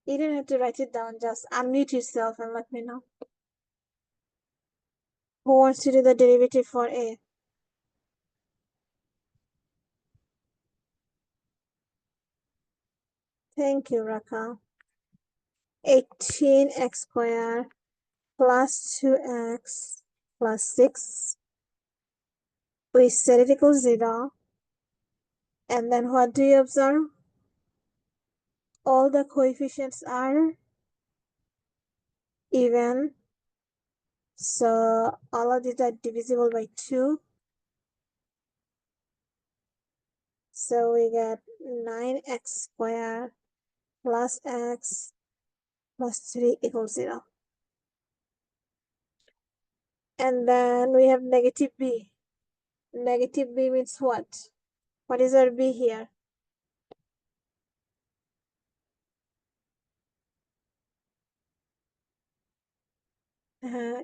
You don't have to write it down, just unmute yourself and let me know. Who wants to do the derivative for A? Thank you, Raka. 18x squared plus 2x plus 6. We set it equals 0. And then what do you observe? All the coefficients are even. So all of these are divisible by 2. So we get 9x squared plus x plus 3 equals 0. And then we have negative b. Negative b means what? What is our b here?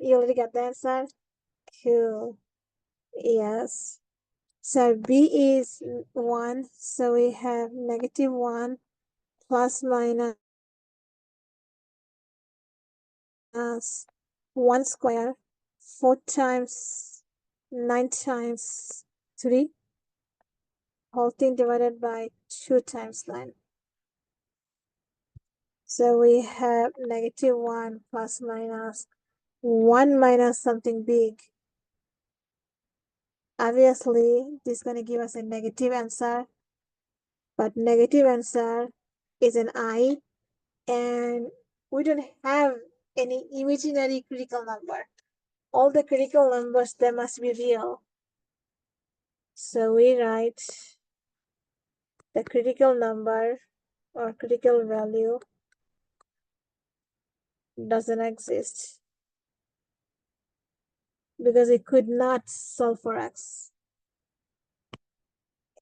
You already got the answer? Cool. Yes. So b is 1. So we have negative 1 plus minus 1 square, 4 times 9 times 3, whole thing divided by 2 times 9. So we have negative 1 plus minus 1 minus something big. Obviously, this is going to give us a negative answer, but negative answer is an I, and we don't have any imaginary critical number. All the critical numbers, they must be real. So we write the critical number or critical value doesn't exist because it could not solve for x.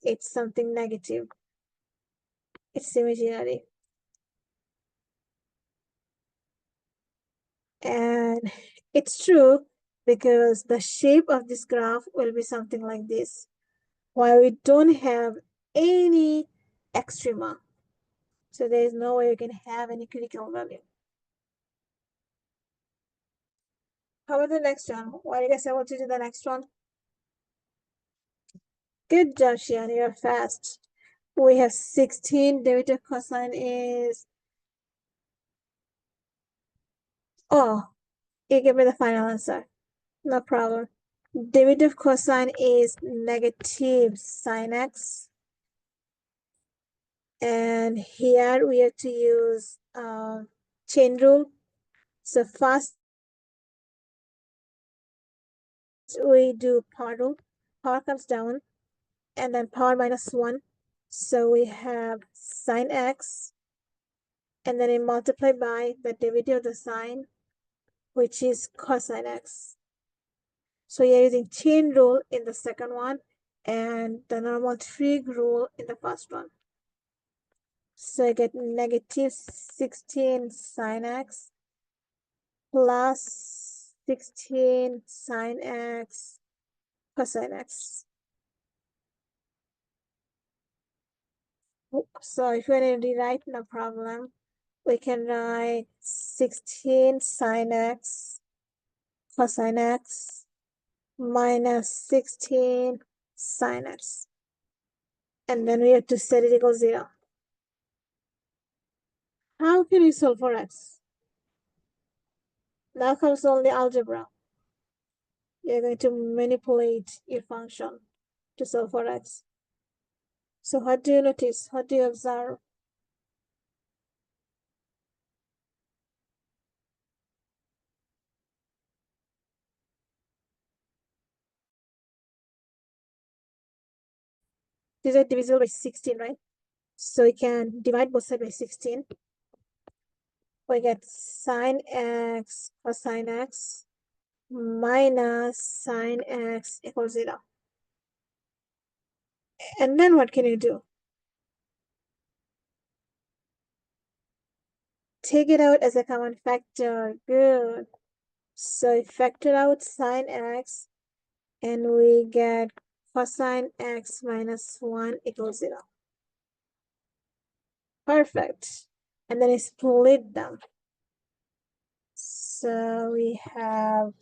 It's something negative. It's imaginary. And it's true because the shape of this graph will be something like this, while we don't have any extrema. So there is no way you can have any critical value. How about the next one? What do you guys able to do the next one? Good job, Shian, you're fast. We have 16, derivative cosine is, oh, you give me the final answer. No problem. Derivative cosine is negative sine x. And here we have to use chain rule. So first we do power rule. Power comes down and then power minus 1. So we have sine x and then we multiply by the derivative of the sine, which is cosine x. So you're using chain rule in the second one and the normal trig rule in the first one. So I get negative 16 sine x plus 16 sine x cosine x. So if you want to rewrite, no problem. We can write 16 sine x cosine x minus 16 sine x. And then we have to set it equal 0. How can we solve for x? Now comes only algebra. You're going to manipulate your function to solve for x. So what do you notice? What do you observe? These are divisible by 16, right? So we can divide both sides by 16. We get sine x cosine x minus sine x equals 0. And then what can you do? Take it out as a common factor. Good. So we factor out sine x and we get cosine x minus 1 equals 0. Perfect. And then I split them. So we have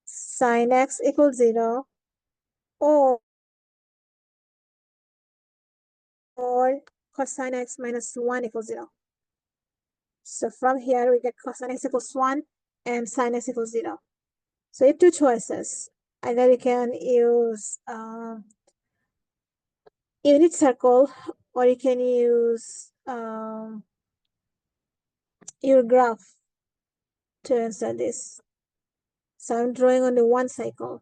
sine x equals 0 or cosine x minus 1 equals 0. So from here we get cosine x equals 1 and sine x equals 0. So you have two choices. Either you can use unit circle or you can use your graph to answer this. So I'm drawing only one cycle.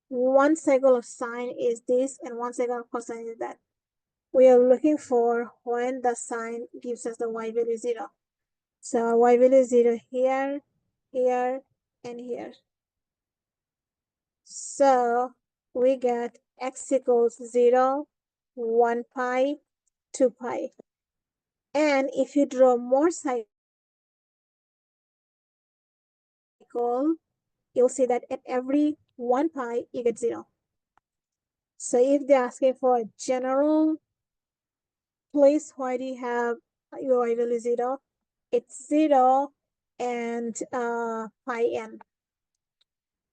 One cycle of sine is this and one cycle of cosine is that. We are looking for when the sine gives us the y value 0. So our y value is 0 here, here, and here. So we get x equals 0, 1 pi, 2 pi. And if you draw more cycle, you'll see that at every 1 pi, you get 0. So if they're asking for a general place, why do you have your y value 0? It's 0 and pi n.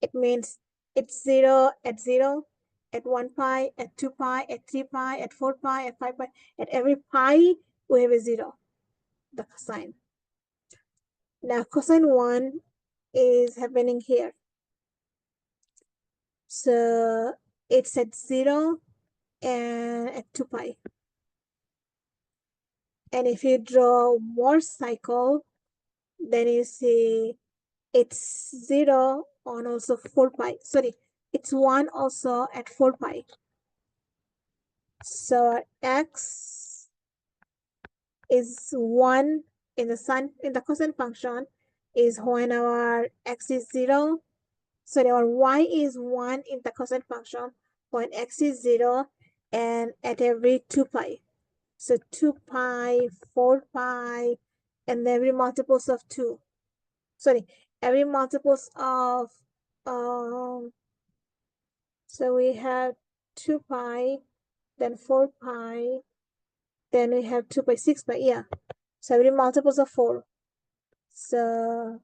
It means it's 0 at 0, at 1 pi, at 2 pi, at 3 pi, at 4 pi, at 5 pi. At every pi, we have a 0, the cosine. Now, cosine 1 is happening here. So it's at 0 and at 2 pi. And if you draw more cycle, then you see it's 0 on also 4 pi. Sorry, it's 1 also at 4 pi. So x is 1 in the cosine function is when our x is 0. So our y is 1 in the cosine function when x is 0 and at every 2 pi. So 2 pi, 4 pi, and every multiples of 2. Sorry, every multiples of so we have 2 pi, then 4 pi, then we have 2 pi, 6 pi, yeah. So every multiples of 4. So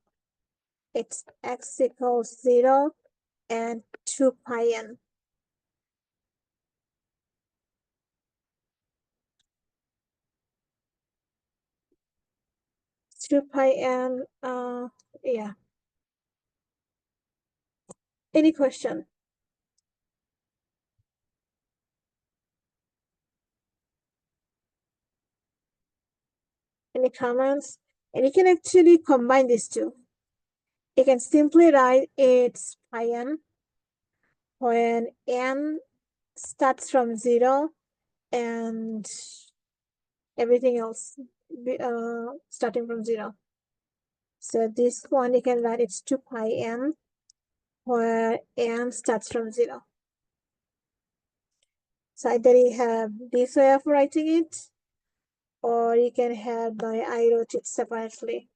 it's x equals 0 and 2 pi n. 2 pi n, yeah. Any question? Any comments? And you can actually combine these two. You can simply write it's pi n when n starts from 0 and everything else starting from 0. So this one you can write it's 2 pi n where n starts from 0. So either you have this way of writing it, or you can have by I wrote it separately.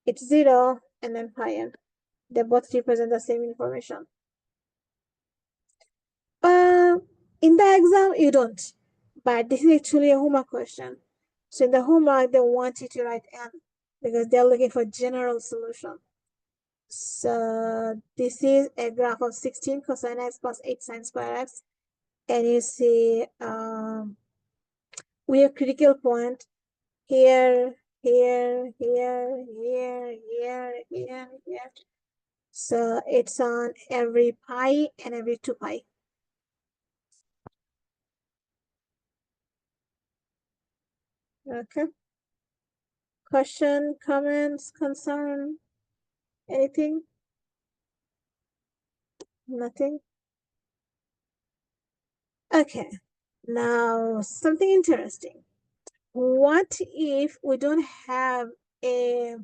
It's 0 and then pi n. They both represent the same information. In the exam, you don't. But this is actually a homework question. So in the homework, they want you to write n because they're looking for general solution. So this is a graph of 16 cosine x plus 8 sine square x. And you see we have critical point here, here, here, here, here, here, here. So it's on every pi and every 2 pi. Okay. Question, comments, concern, anything? Nothing? Okay. Now, something interesting. What if we don't have a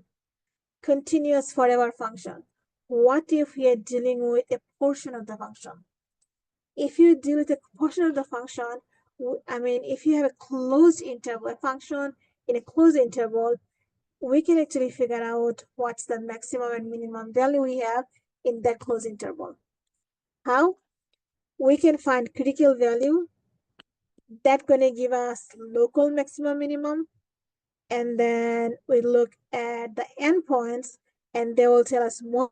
continuous forever function? What if we are dealing with a portion of the function? If you deal with a portion of the function, if you have a closed interval, a function in a closed interval, we can actually figure out what's the maximum and minimum value we have in that closed interval. How? We can find critical value that's going to give us local maximum minimum, and then we look at the endpoints and they will tell us more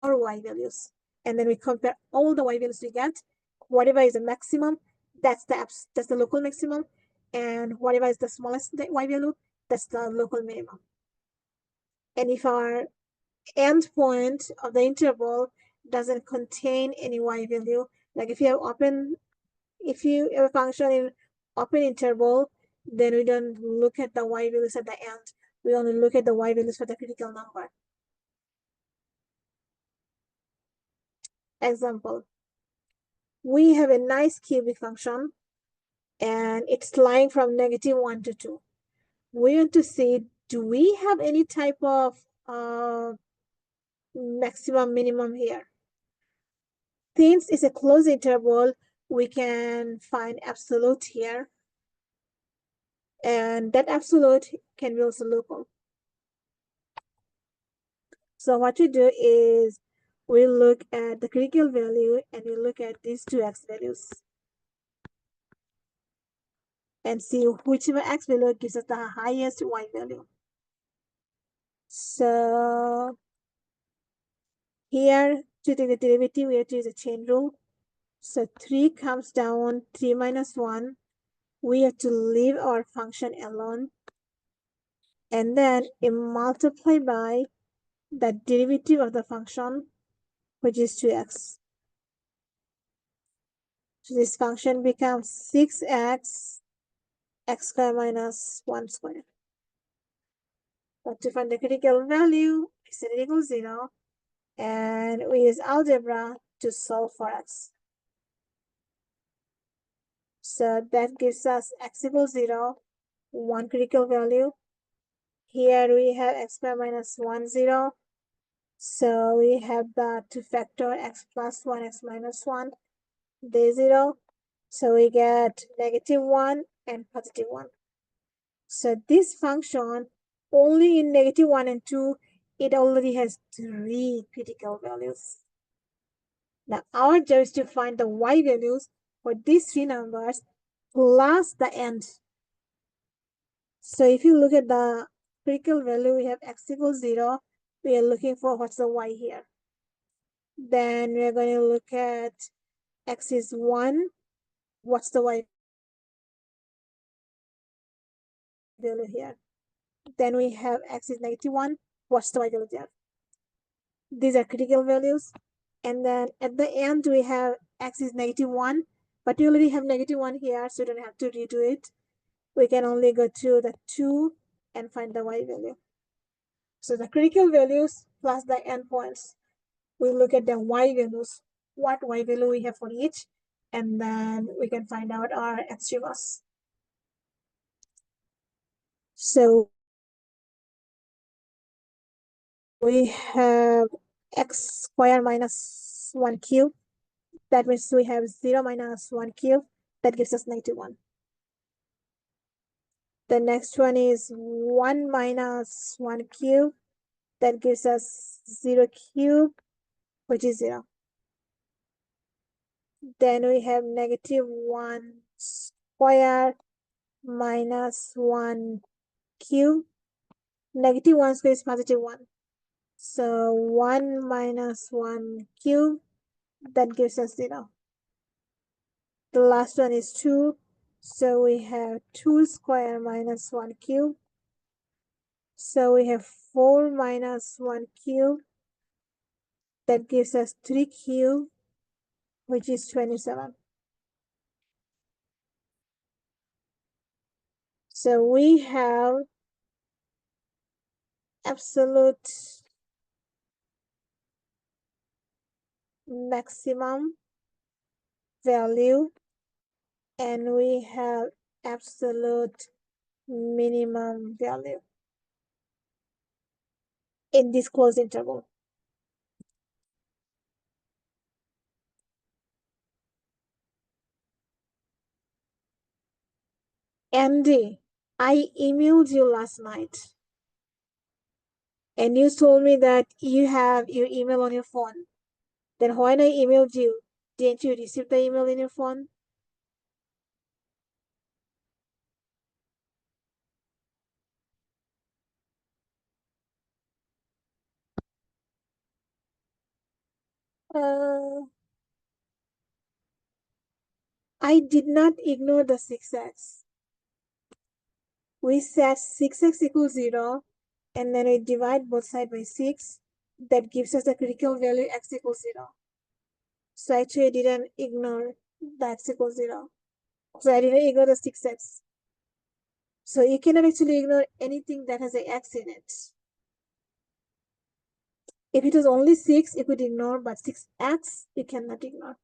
y values, and then we compare all the y values we get. Whatever is the maximum, that's the local maximum, and whatever is the smallest y value, that's the local minimum. And if our endpoint of the interval doesn't contain any y value, like if you have a function in open interval, then we don't look at the y values at the end. We only look at the y values for the critical number. Example, we have a nice cubic function and it's lying from -1 to 2. We want to see, do we have any type of maximum minimum here? Since it's a closed interval, we can find absolute here, and that absolute can be also local. So what we do is we look at the critical value and we look at these two x values and see whichever x value gives us the highest y value. So here, to take the derivative, we have to use a chain rule. So 3 comes down, 3 minus 1. We have to leave our function alone. And then we multiply by the derivative of the function, which is 2x. So this function becomes 6x x squared minus 1 squared. But to find the critical value, we set it equals 0, and we use algebra to solve for x. So that gives us x equals 0, 1 critical value. Here we have x squared minus 1, 0. So we have the 2 factor x plus 1, x minus 1, they 0. So we get -1 and +1. So this function, only in -1 and 2, it already has 3 critical values. Now our job is to find the y values for these 3 numbers plus the end. So if you look at the critical value, we have x equals 0. We are looking for what's the y here. Then we're going to look at x is 1. What's the y value here? Then we have x is -1. What's the y value there? These are critical values. And then at the end, we have x is -1, but we already have -1 here, so we don't have to redo it. We can only go to the 2 and find the y value. So the critical values plus the endpoints. We look at the y values, what y value we have for each, and then we can find out our extremas. So we have x squared minus 1 cube. That means we have 0 minus 1 cube. That gives us -1. The next one is 1 minus 1 cube. That gives us 0 cube, which is 0. Then we have -1 squared minus 1 cube. -1 squared is +1. So 1 minus 1 cube, that gives us 0. The last one is 2. So we have 2 squared minus 1 cube. So we have 4 minus 1 cube. That gives us 3 cube, which is 27. So we have absolute maximum value and we have absolute minimum value in this closed interval. Andy, I emailed you last night and you told me that you have your email on your phone. Then when I emailed you, didn't you receive the email in your phone? I did not ignore the 6x. We set 6x equals 0 and then we divide both sides by 6. That gives us the critical value x equals 0. So actually I didn't ignore the x equals 0. So I didn't ignore the 6x. So you cannot actually ignore anything that has an x in it. If it was only 6, you could ignore, but 6x you cannot ignore.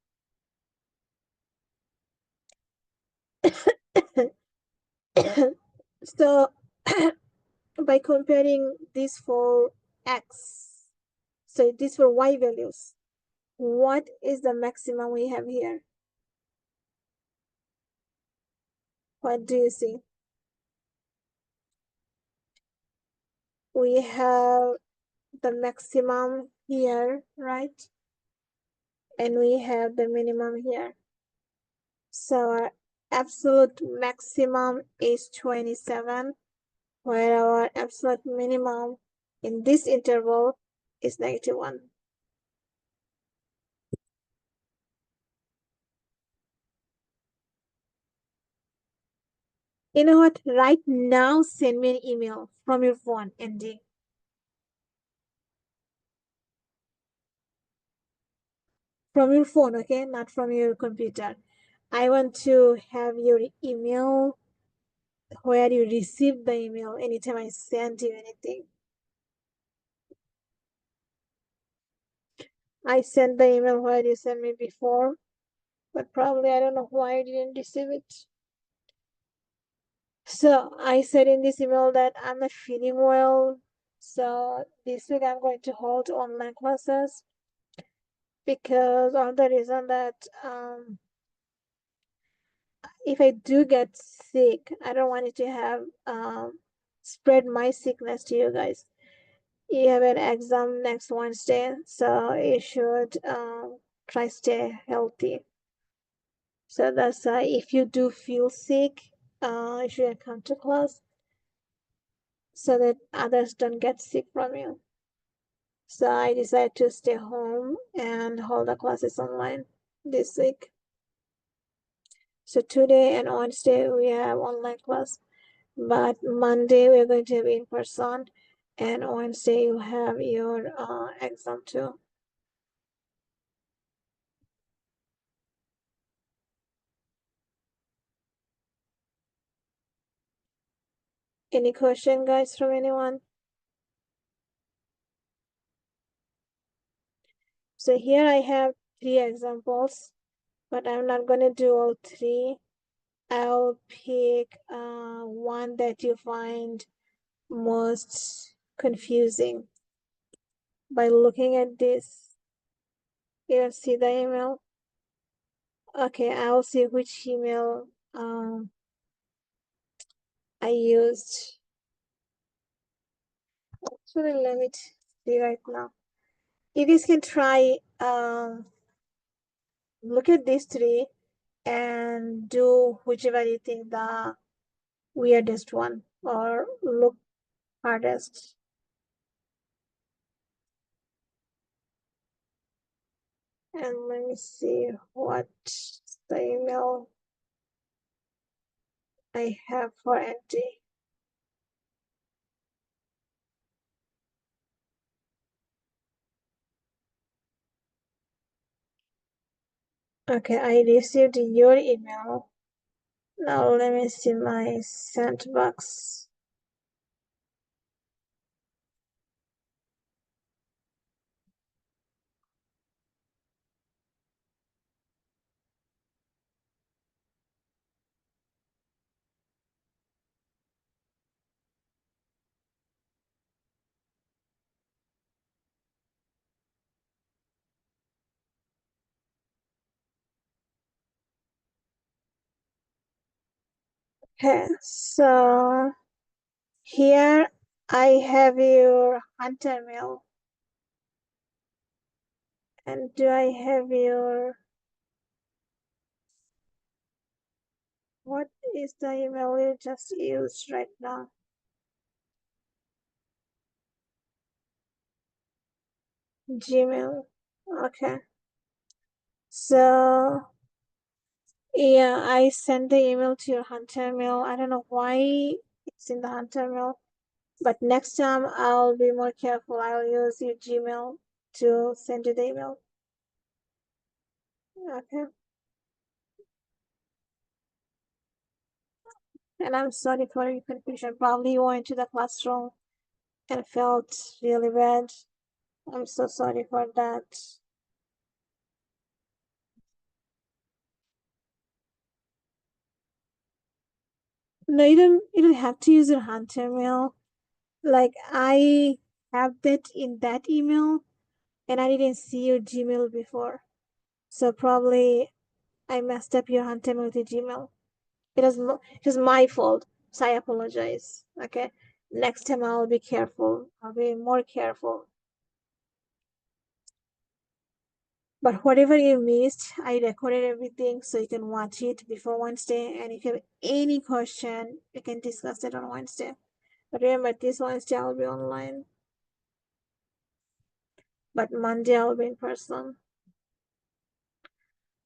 So by comparing these four x, so these four y values, what is the maximum we have here? What do you see? We have the maximum here, right? And we have the minimum here. So our absolute maximum is 27, where our absolute minimum in this interval is -1. You know what? Right now, send me an email from your phone, Andy. From your phone, okay? Not from your computer. I want to have your email where you receive the email anytime I send you anything. I sent the email where you sent me before, but probably I don't know why I didn't receive it. So I said in this email that I'm not feeling well. So this week I'm going to hold online classes because of the reason that if I do get sick, I don't want it to have spread my sickness to you guys. You have an exam next Wednesday, so you should try stay healthy. So that's if you do feel sick, you should come to class so that others don't get sick from you. So I decided to stay home and hold the classes online this week. So today and Wednesday we have online class, but Monday we're going to have in person, And Wednesday you have your exam too. Any question, guys, from anyone? So here I have 3 examples, but I'm not gonna do all 3. I'll pick one that you find most confusing by looking at this. You don't see the email? Okay, I'll see which email I used. Actually, let me see right now. You guys can try look at these 3 and do whichever you think the weirdest one or look hardest. And let me see what the email I have for empty. Okay, I received your email. Now let me see my sent box. Okay, so here I have your hunter mail. And do I have your, what is the email you just used right now? Gmail. Okay. So yeah, I sent the email to your hunter mail. I don't know why it's in the hunter mail, but next time I'll be more careful. I'll use your Gmail to send you the email. Okay. And I'm sorry for your confusion. Probably you went to the classroom and felt really bad. I'm so sorry for that. No, you don't have to use your hunter mail. Like I have that in that email and I didn't see your Gmail before. So probably I messed up your hunter mail with your Gmail. It was my fault. So I apologize. Okay. Next time I'll be careful. I'll be more careful. But whatever you missed, I recorded everything so you can watch it before Wednesday. And if you have any question, we can discuss it on Wednesday. But remember, this Wednesday I'll be online. But Monday I'll be in person.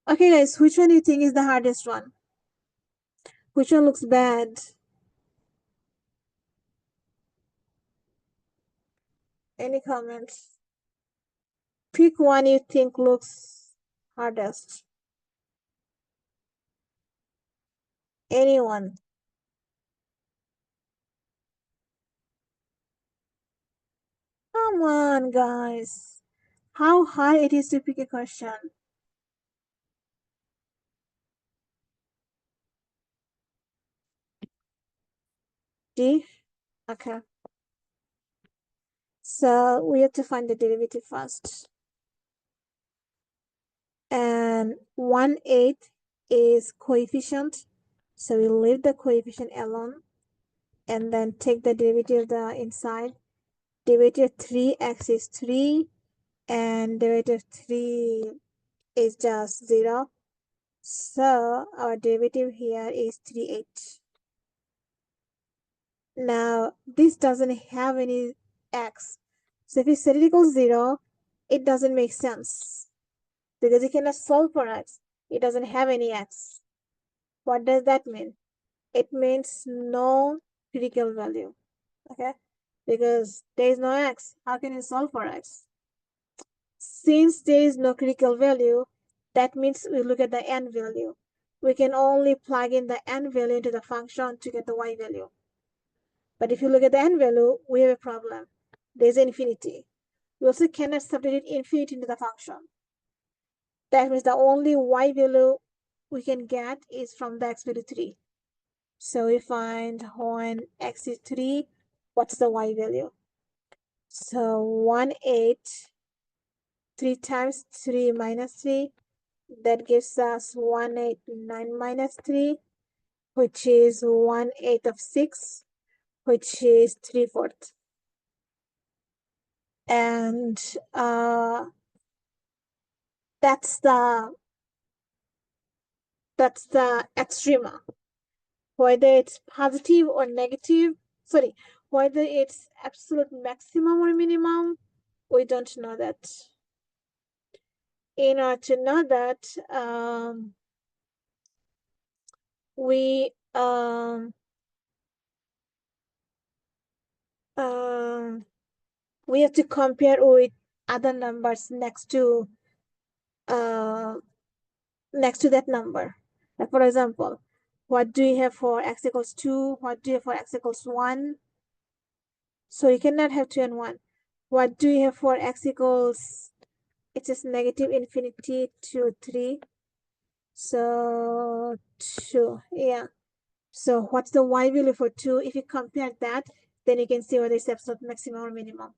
Okay, guys, which one do you think is the hardest one? Which one looks bad? Any comments? Pick one you think looks hardest. Anyone? Come on, guys. How hard it is to pick a question? D? Okay. So we have to find the derivative first. And 1/8 is coefficient. So we leave the coefficient alone and then take the derivative of the inside. Derivative of 3x is 3 and derivative of 3 is just 0. So our derivative here is 3/8. Now this doesn't have any x. So if you set it equals 0, it doesn't make sense because you cannot solve for x. It doesn't have any x. What does that mean? It means no critical value. Okay. because there is no x. How can you solve for x? Since there is no critical value, that means we look at the n value. We can only plug in the n value into the function to get the y value. But if you look at the n value, we have a problem. There's infinity. We also cannot substitute infinity into the function. That means the only y value we can get is from the x value 3. So we find when x is 3, what's the y value? So 1, 8, 3 times 3 minus 3, that gives us 189 minus 3, which is 1/8 of 6, which is 3/4. And that's the extrema. Whether it's positive or negative, sorry, whether it's absolute maximum or minimum, we don't know that. In order to know that, we have to compare with other numbers next to that number. Like for example, what do you have for x equals 2? What do you have for x equals 1? So you cannot have 2 and 1. What do you have for x equals, it is negative infinity to 3? So 2, yeah. So what's the y value for 2? If you compare that, then you can see whether it's absolute maximum or minimum.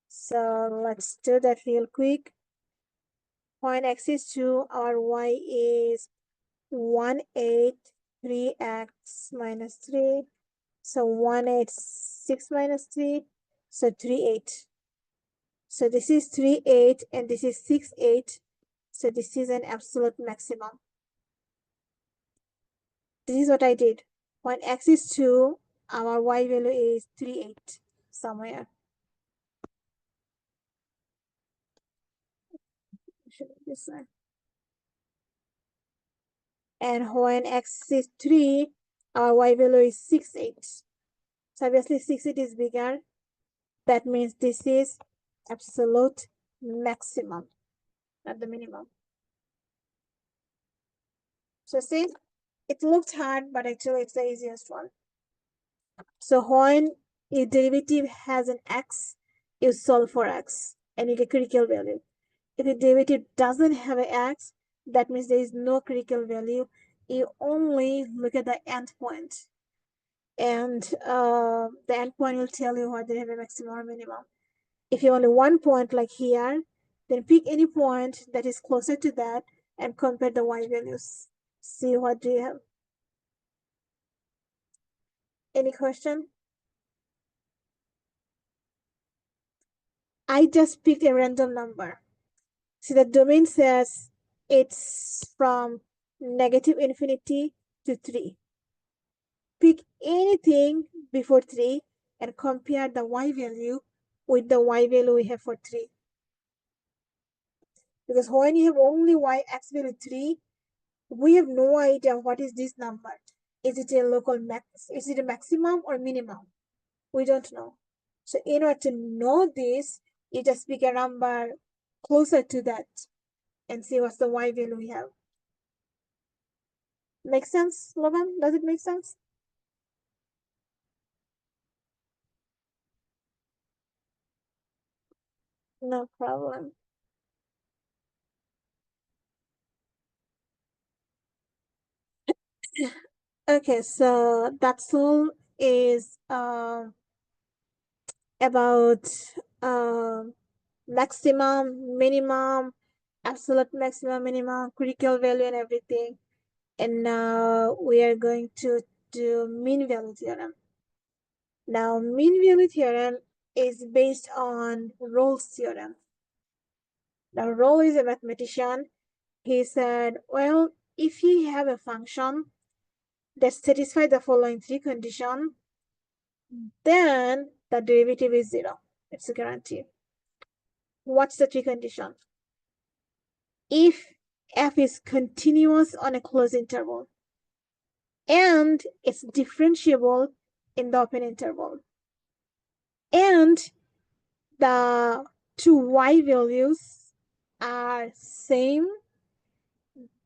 So let's do that real quick. When x is 2, our y is 183x minus 3. So 186 minus 3. So 38. So this is 38 and this is 68. So this is an absolute maximum. This is what I did. When x is 2, our y value is 38 somewhere. This one. And when x is 3, our y value is 68. So obviously 68 is bigger. That means this is absolute maximum, not the minimum. So see, it looked hard, but actually it's the easiest one. So when a derivative has an x, you solve for x and you get critical value. If a derivative doesn't have an x, that means there is no critical value. You only look at the endpoint, and the endpoint will tell you whether they have a maximum or minimum. If you only one point like here, then pick any point that is closer to that and compare the y values. See what do you have. Any question? I just picked a random number. See, the domain says it's from negative infinity to 3. Pick anything before 3 and compare the y value with the y value we have for 3. Because when you have only x value 3, we have no idea what is this number. Is it a local max? Is it a maximum or minimum? We don't know. So in order to know this, you just pick a number closer to that and see what's the y value we have. Make sense, Logan? Does it make sense? No problem. Okay, so that's all is about maximum, minimum, absolute maximum, minimum, critical value, and everything. And now we are going to do mean value theorem. Now, mean value theorem is based on Rolle's theorem. Now, Rolle is a mathematician. He said, well, if you have a function that satisfies the following 3 conditions, then the derivative is 0. It's a guarantee. What's the 3 condition? If f is continuous on a closed interval and it's differentiable in the open interval, and the two y values are same,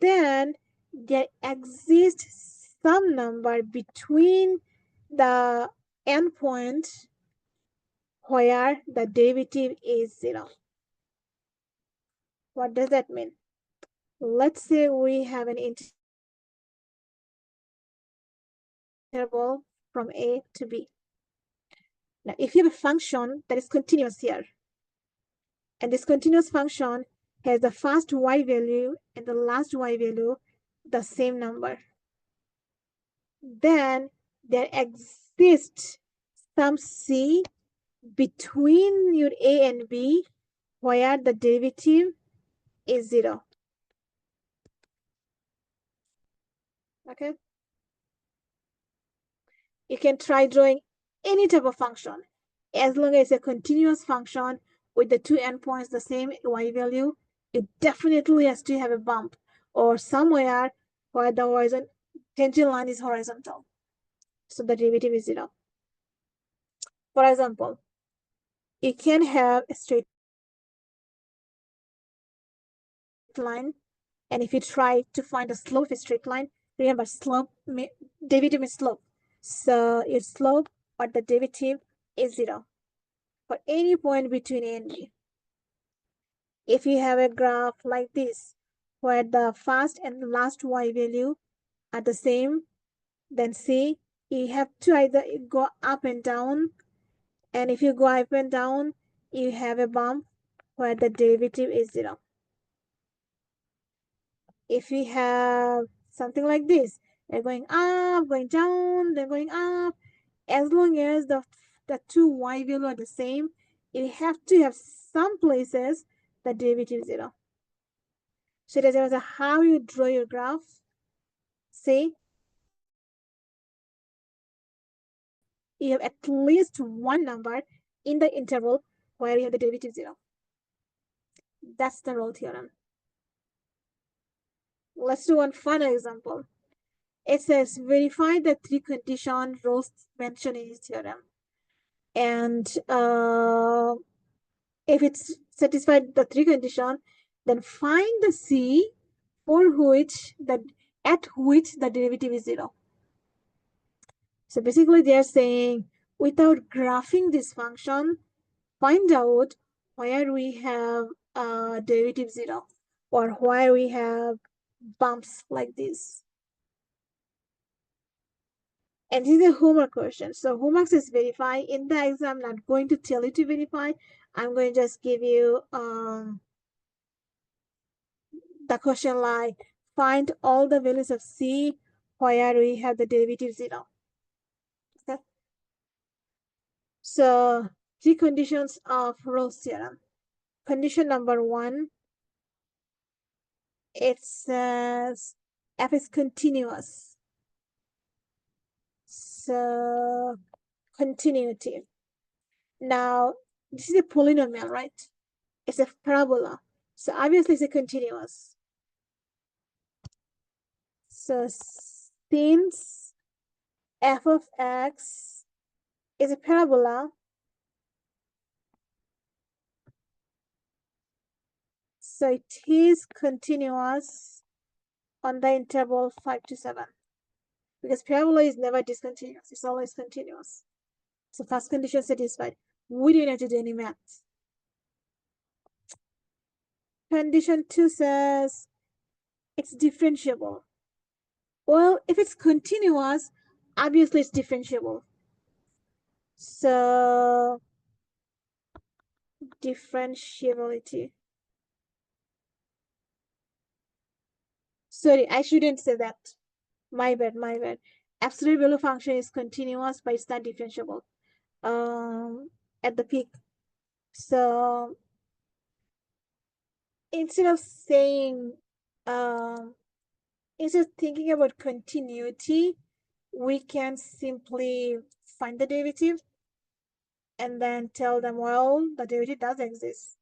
then there exists some number between the endpoint where the derivative is 0. What does that mean? Let's say we have an interval from A to B. Now, if you have a function that is continuous here, and this continuous function has the first y value and the last y value the same number, then there exists some c between your A and B where the derivative is 0. Okay? You can try drawing any type of function. As long as it's a continuous function with the two endpoints the same y value, it definitely has to have a bump or somewhere where the horizon tangent line is horizontal. So the derivative is 0. For example, you can have a straight line, and if you try to find the slope of a straight line, remember slope, derivative is slope. So your slope or the derivative is 0 for any point between A and B. If you have a graph like this, where the first and the last y value are the same, then see, you have to either go up and down, and if you go up and down, you have a bump where the derivative is 0. If you have something like this, they're going up, going down, then going up, as long as the two y value are the same, you have to have some places the derivative is 0. So it doesn't matter how you draw your graph. See, you have at least one number in the interval where you have the derivative 0. That's the role theorem. Let's do one final example. It says verify the three condition rules mentioned in this theorem. And if it's satisfied the three condition, then find the c for which at which the derivative is 0. So basically they are saying, without graphing this function, find out where we have derivative 0 or where we have bumps like this. And this is a homework question. So homework says verify. In the exam, I'm not going to tell you to verify. I'm going to just give you the question like, find all the values of c where we have the derivative 0. Okay. So three conditions of Rolle's theorem. Condition number 1, it says f is continuous. So continuity. Now, this is a polynomial, right? It's a parabola. So obviously it's a continuous. So since f of x is a parabola, so it is continuous on the interval 5 to 7. Because parabola is never discontinuous, it's always continuous. So first condition satisfied. We didn't have to do any math. Condition 2 says it's differentiable. Well, if it's continuous, obviously it's differentiable. So differentiability. Sorry, I shouldn't say that. My bad, my bad. Absolute value function is continuous, but it's not differentiable at the peak. So instead of saying instead of thinking about continuity, we can simply find the derivative and then tell them, well, the derivative does exist.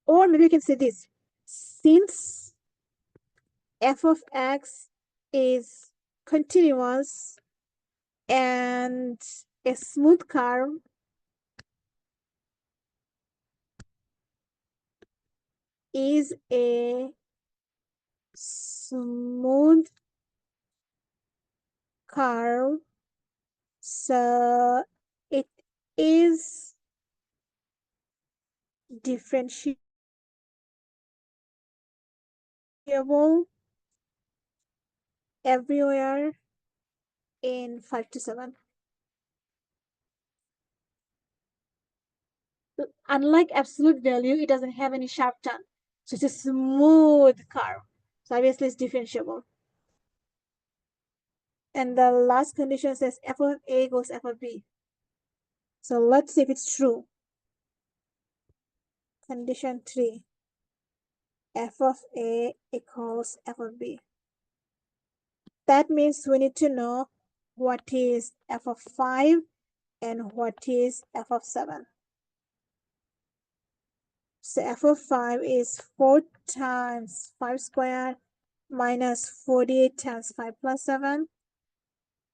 Or maybe you can say this, since f of x is continuous, And a smooth curve is a smooth curve, so it is differentiable everywhere in 5 to 7. Unlike absolute value, it doesn't have any sharp turn. So it's a smooth curve. So obviously it's differentiable. And the last condition says f of a equals f of b. So let's see if it's true. Condition 3. F of a equals f of b. That means we need to know what is f of 5 and what is f of 7. So f of 5 is 4 times 5 squared minus 48 times 5 plus 7.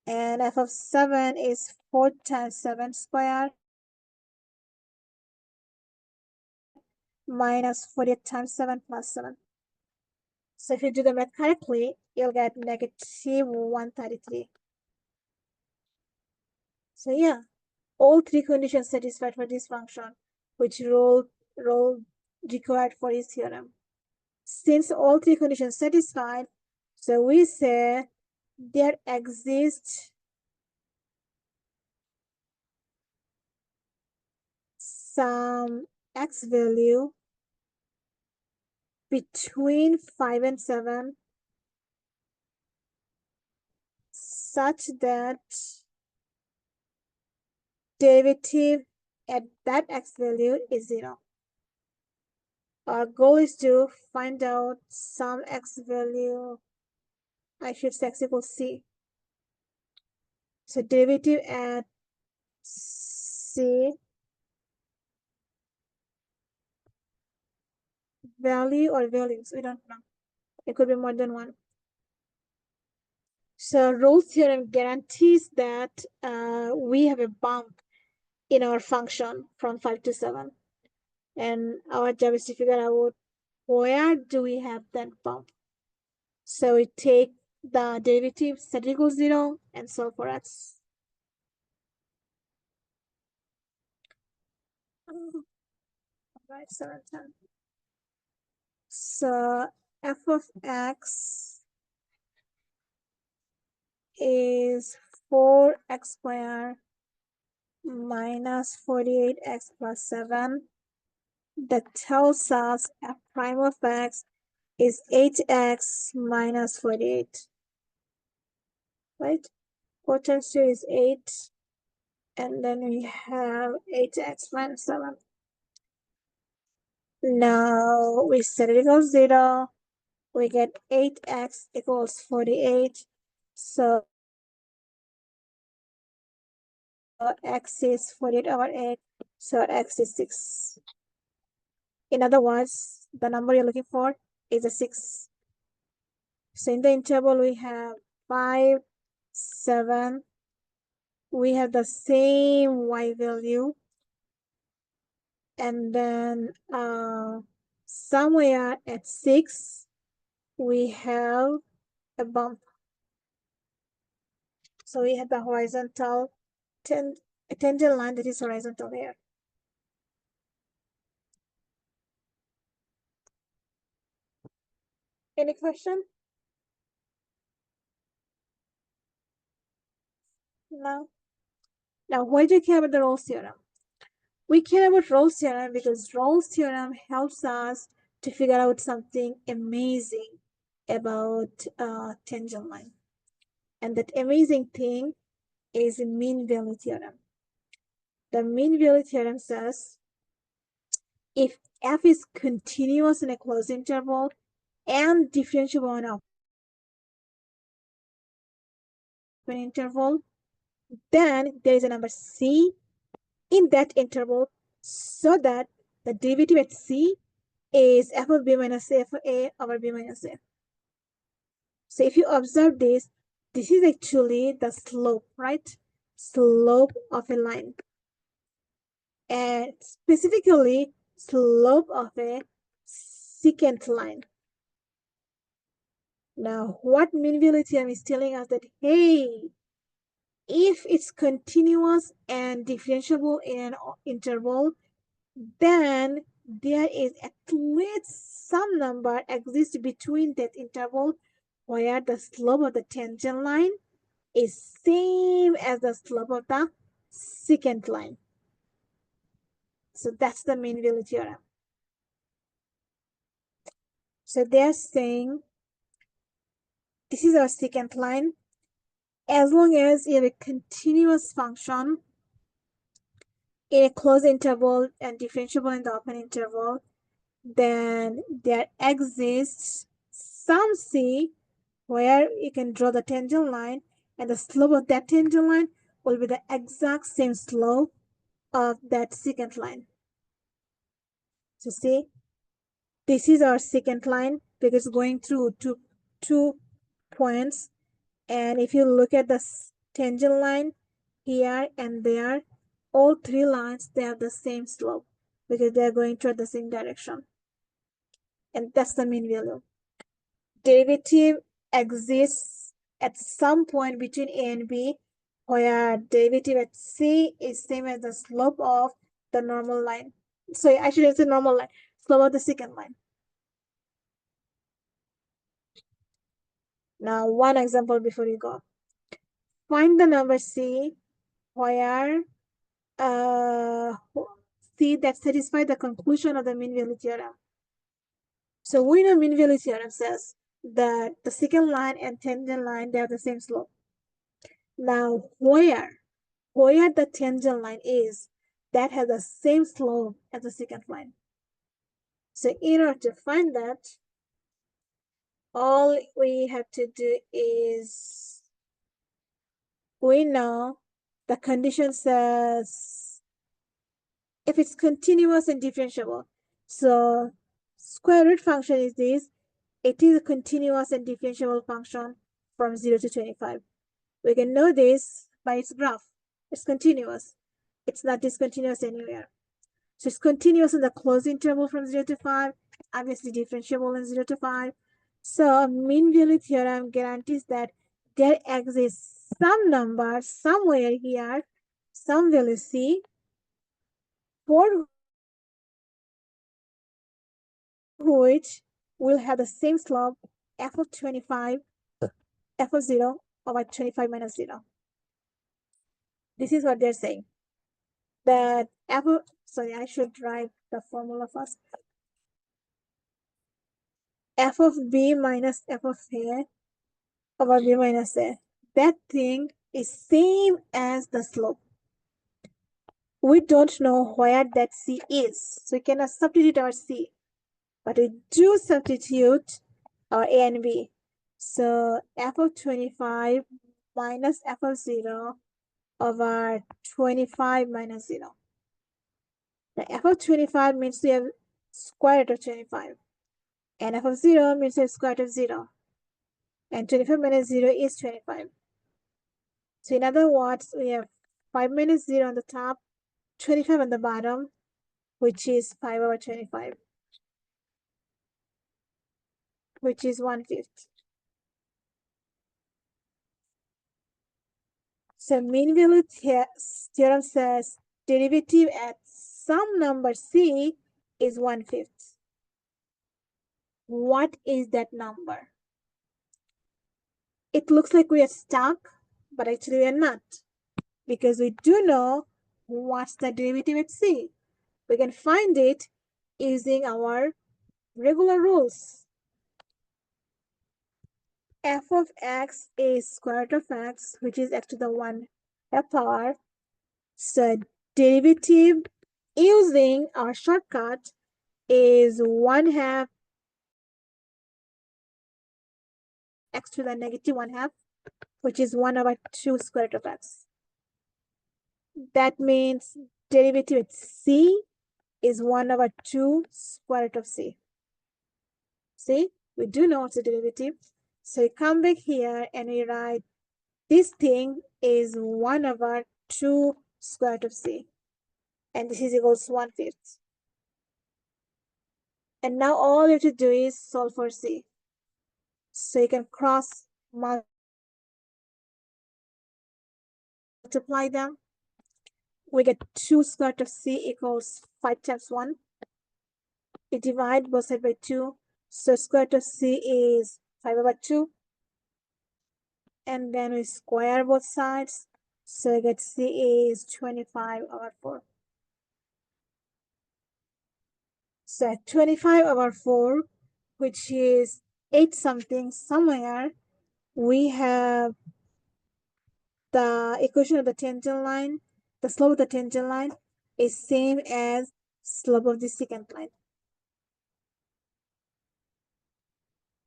And f of 7 is 4 times 7 squared minus 48 times 7 plus 7. So if you do the math correctly, you'll get negative 133. So yeah, all three conditions satisfied for this function, which rule required for this theorem. Since all three conditions satisfied, so we say there exists some x value between 5 and 7 such that derivative at that x value is 0. Our goal is to find out some x value, I should say x equals c. So derivative at c value or values, we don't know. It could be more than one. So Rolle's theorem guarantees that we have a bump in our function from 5 to 7. And our job is to figure out where do we have that bump. So we take the derivative set equals 0 and solve for x. Right, 7, 10. So f of x is 4x squared minus 48x plus 7. That tells us f prime of x is 8x minus 48. Right? 4 times 2 is 8. And then we have 8x minus 7. Now we set it equals 0. We get 8x equals 48. So x is 48 over 8. So x is 6. In other words, the number you're looking for is a 6. So in the interval, we have 5, 7. We have the same y value. And then somewhere at 6, we have a bump. So we have the horizontal a tangent line that is horizontal here. Any question? No. Now, why do you care about the Rolle's theorem? We care about Rolle's theorem because Rolle's theorem helps us to figure out something amazing about tangent line. And that amazing thing is a mean value theorem. The mean value theorem says if f is continuous in a closed interval and differentiable in an open interval, then there is a number c in that interval so that the derivative at c is f of b minus a, f of a over b minus a. So if you observe this, this is actually the slope, right? slope of a line, and specifically slope of a secant line. Now, what mean value theorem is telling us that, hey, if it's continuous and differentiable in an interval, then there is at least some number exists between that interval where the slope of the tangent line is same as the slope of the secant line. So that's the mean value theorem. So they're saying this is our secant line. As long as you have a continuous function in a closed interval and differentiable in the open interval, then there exists some c where you can draw the tangent line, and the slope of that tangent line will be the exact same slope of that secant line. So see, this is our secant line because it's going through two points, and if you look at the tangent line here and there, all three lines, they have the same slope because they're going toward the same direction, and that's the mean value. Derivative exists at some point between a and b where derivative at c is same as the slope of the normal line. So I shouldn't say normal line, slope of the secant line. Now, one example before you go. Find the number c where c that satisfies the conclusion of the mean value theorem. So we know mean value theorem says that the secant line and tangent line, they have the same slope. Now, where the tangent line is, that has the same slope as the secant line. So in order to find that, all we have to do is, we know the condition says if it's continuous and differentiable. So square root function is this. It is a continuous and differentiable function from 0 to 25. We can know this by its graph. It's continuous. It's not discontinuous anywhere. So it's continuous in the closed interval from 0 to 5, obviously differentiable in 0 to 5. So mean value theorem guarantees that there exists some number somewhere here, some value c, for which will have the same slope f of 25, f of 0 over 25 minus 0. This is what they're saying. That f of, sorry, I should write the formula first. F of b minus f of a over b minus a. That thing is same as the slope. We don't know where that c is, so we cannot substitute our c, but we do substitute our a and b. So f of 25 minus f of 0 over 25 minus 0. Now f of 25 means we have square root of 25, and f of 0 means we have square root of 0, and 25 minus 0 is 25. So in other words, we have 5 minus 0 on the top, 25 on the bottom, which is 5 over 25, which is 1/5. So mean value theorem says derivative at some number c is 1/5. What is that number? It looks like we are stuck, but actually we are not, because we do know what's the derivative at c. We can find it using our regular rules. F of x is square root of x, which is x to the 1 power. So derivative using our shortcut is 1/2 x to the negative 1/2, which is 1 over 2 square root of x. That means derivative at c is 1 over 2 square root of c. See, we do know what's the derivative. So we come back here and we write this thing is 1 over 2 square root of c, and this is equals 1/5. And now all you have to do is solve for c. So you can cross multiply them. We get 2 square root of c equals 5 times 1. We divide both sides by 2. So square root of c is 5/2. And then we square both sides. So we get c is 25/4. So at 25/4, which is 8 something somewhere, we have the equation of the tangent line. The slope of the tangent line is same as slope of the secant line.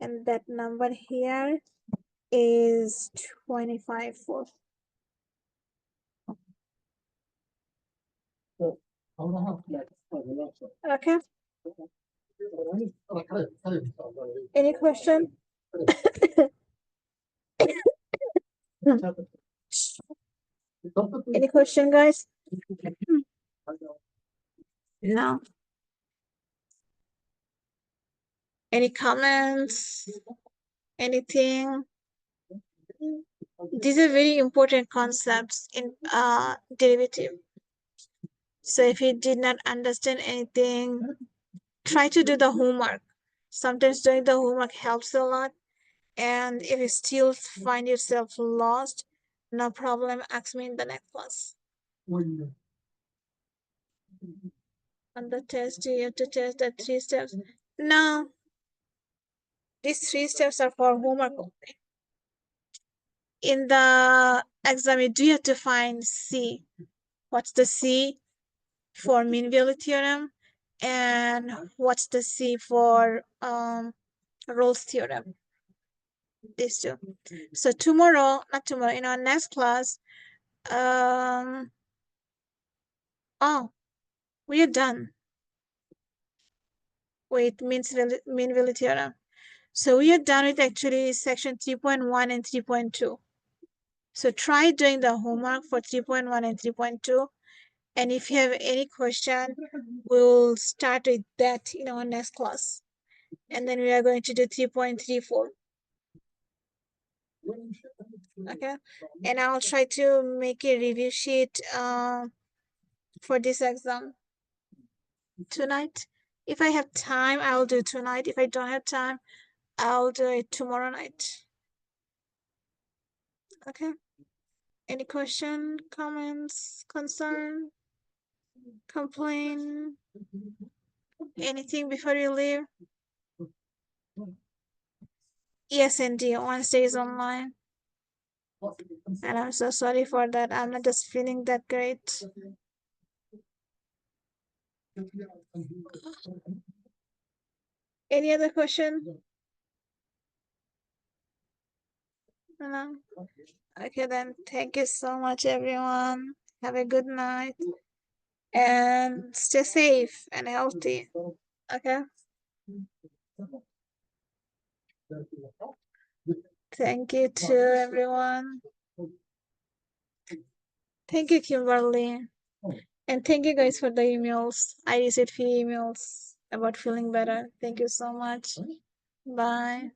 And that number here is 25/4. Okay. Any question? Any question, guys? No. Any comments? Anything? These are very important concepts in derivative. So if you did not understand anything, try to do the homework. Sometimes doing the homework helps a lot. And if you still find yourself lost, no problem, ask me in the next class. On the test, you have to test the 3 steps. No, these 3 steps are for homework only. In the exam, you do have to find C. What's the C for mean value theorem? And what's the C for Rolle's theorem? These two. So tomorrow, not tomorrow, in our next class, oh, we are done with mean value theorem. So we are done with actually section 3.1 and 3.2. So try doing the homework for 3.1 and 3.2. And if you have any question, we'll start with that in our next class. And then we are going to do 3.34. Okay. And I'll try to make a review sheet for this exam tonight. If I have time, I'll do tonight. If I don't have time, I'll do it tomorrow night. Okay. Any question, comments, concern, complain, anything before you leave? Yes, indeed. Wednesday is online. And I'm so sorry for that. I'm not just feeling that great. Any other question? No? Okay, then thank you so much, everyone. Have a good night and stay safe and healthy. Okay. Thank you to everyone. Thank you, Kimberly. And thank you guys for the emails. I received few emails about feeling better. Thank you so much. Bye.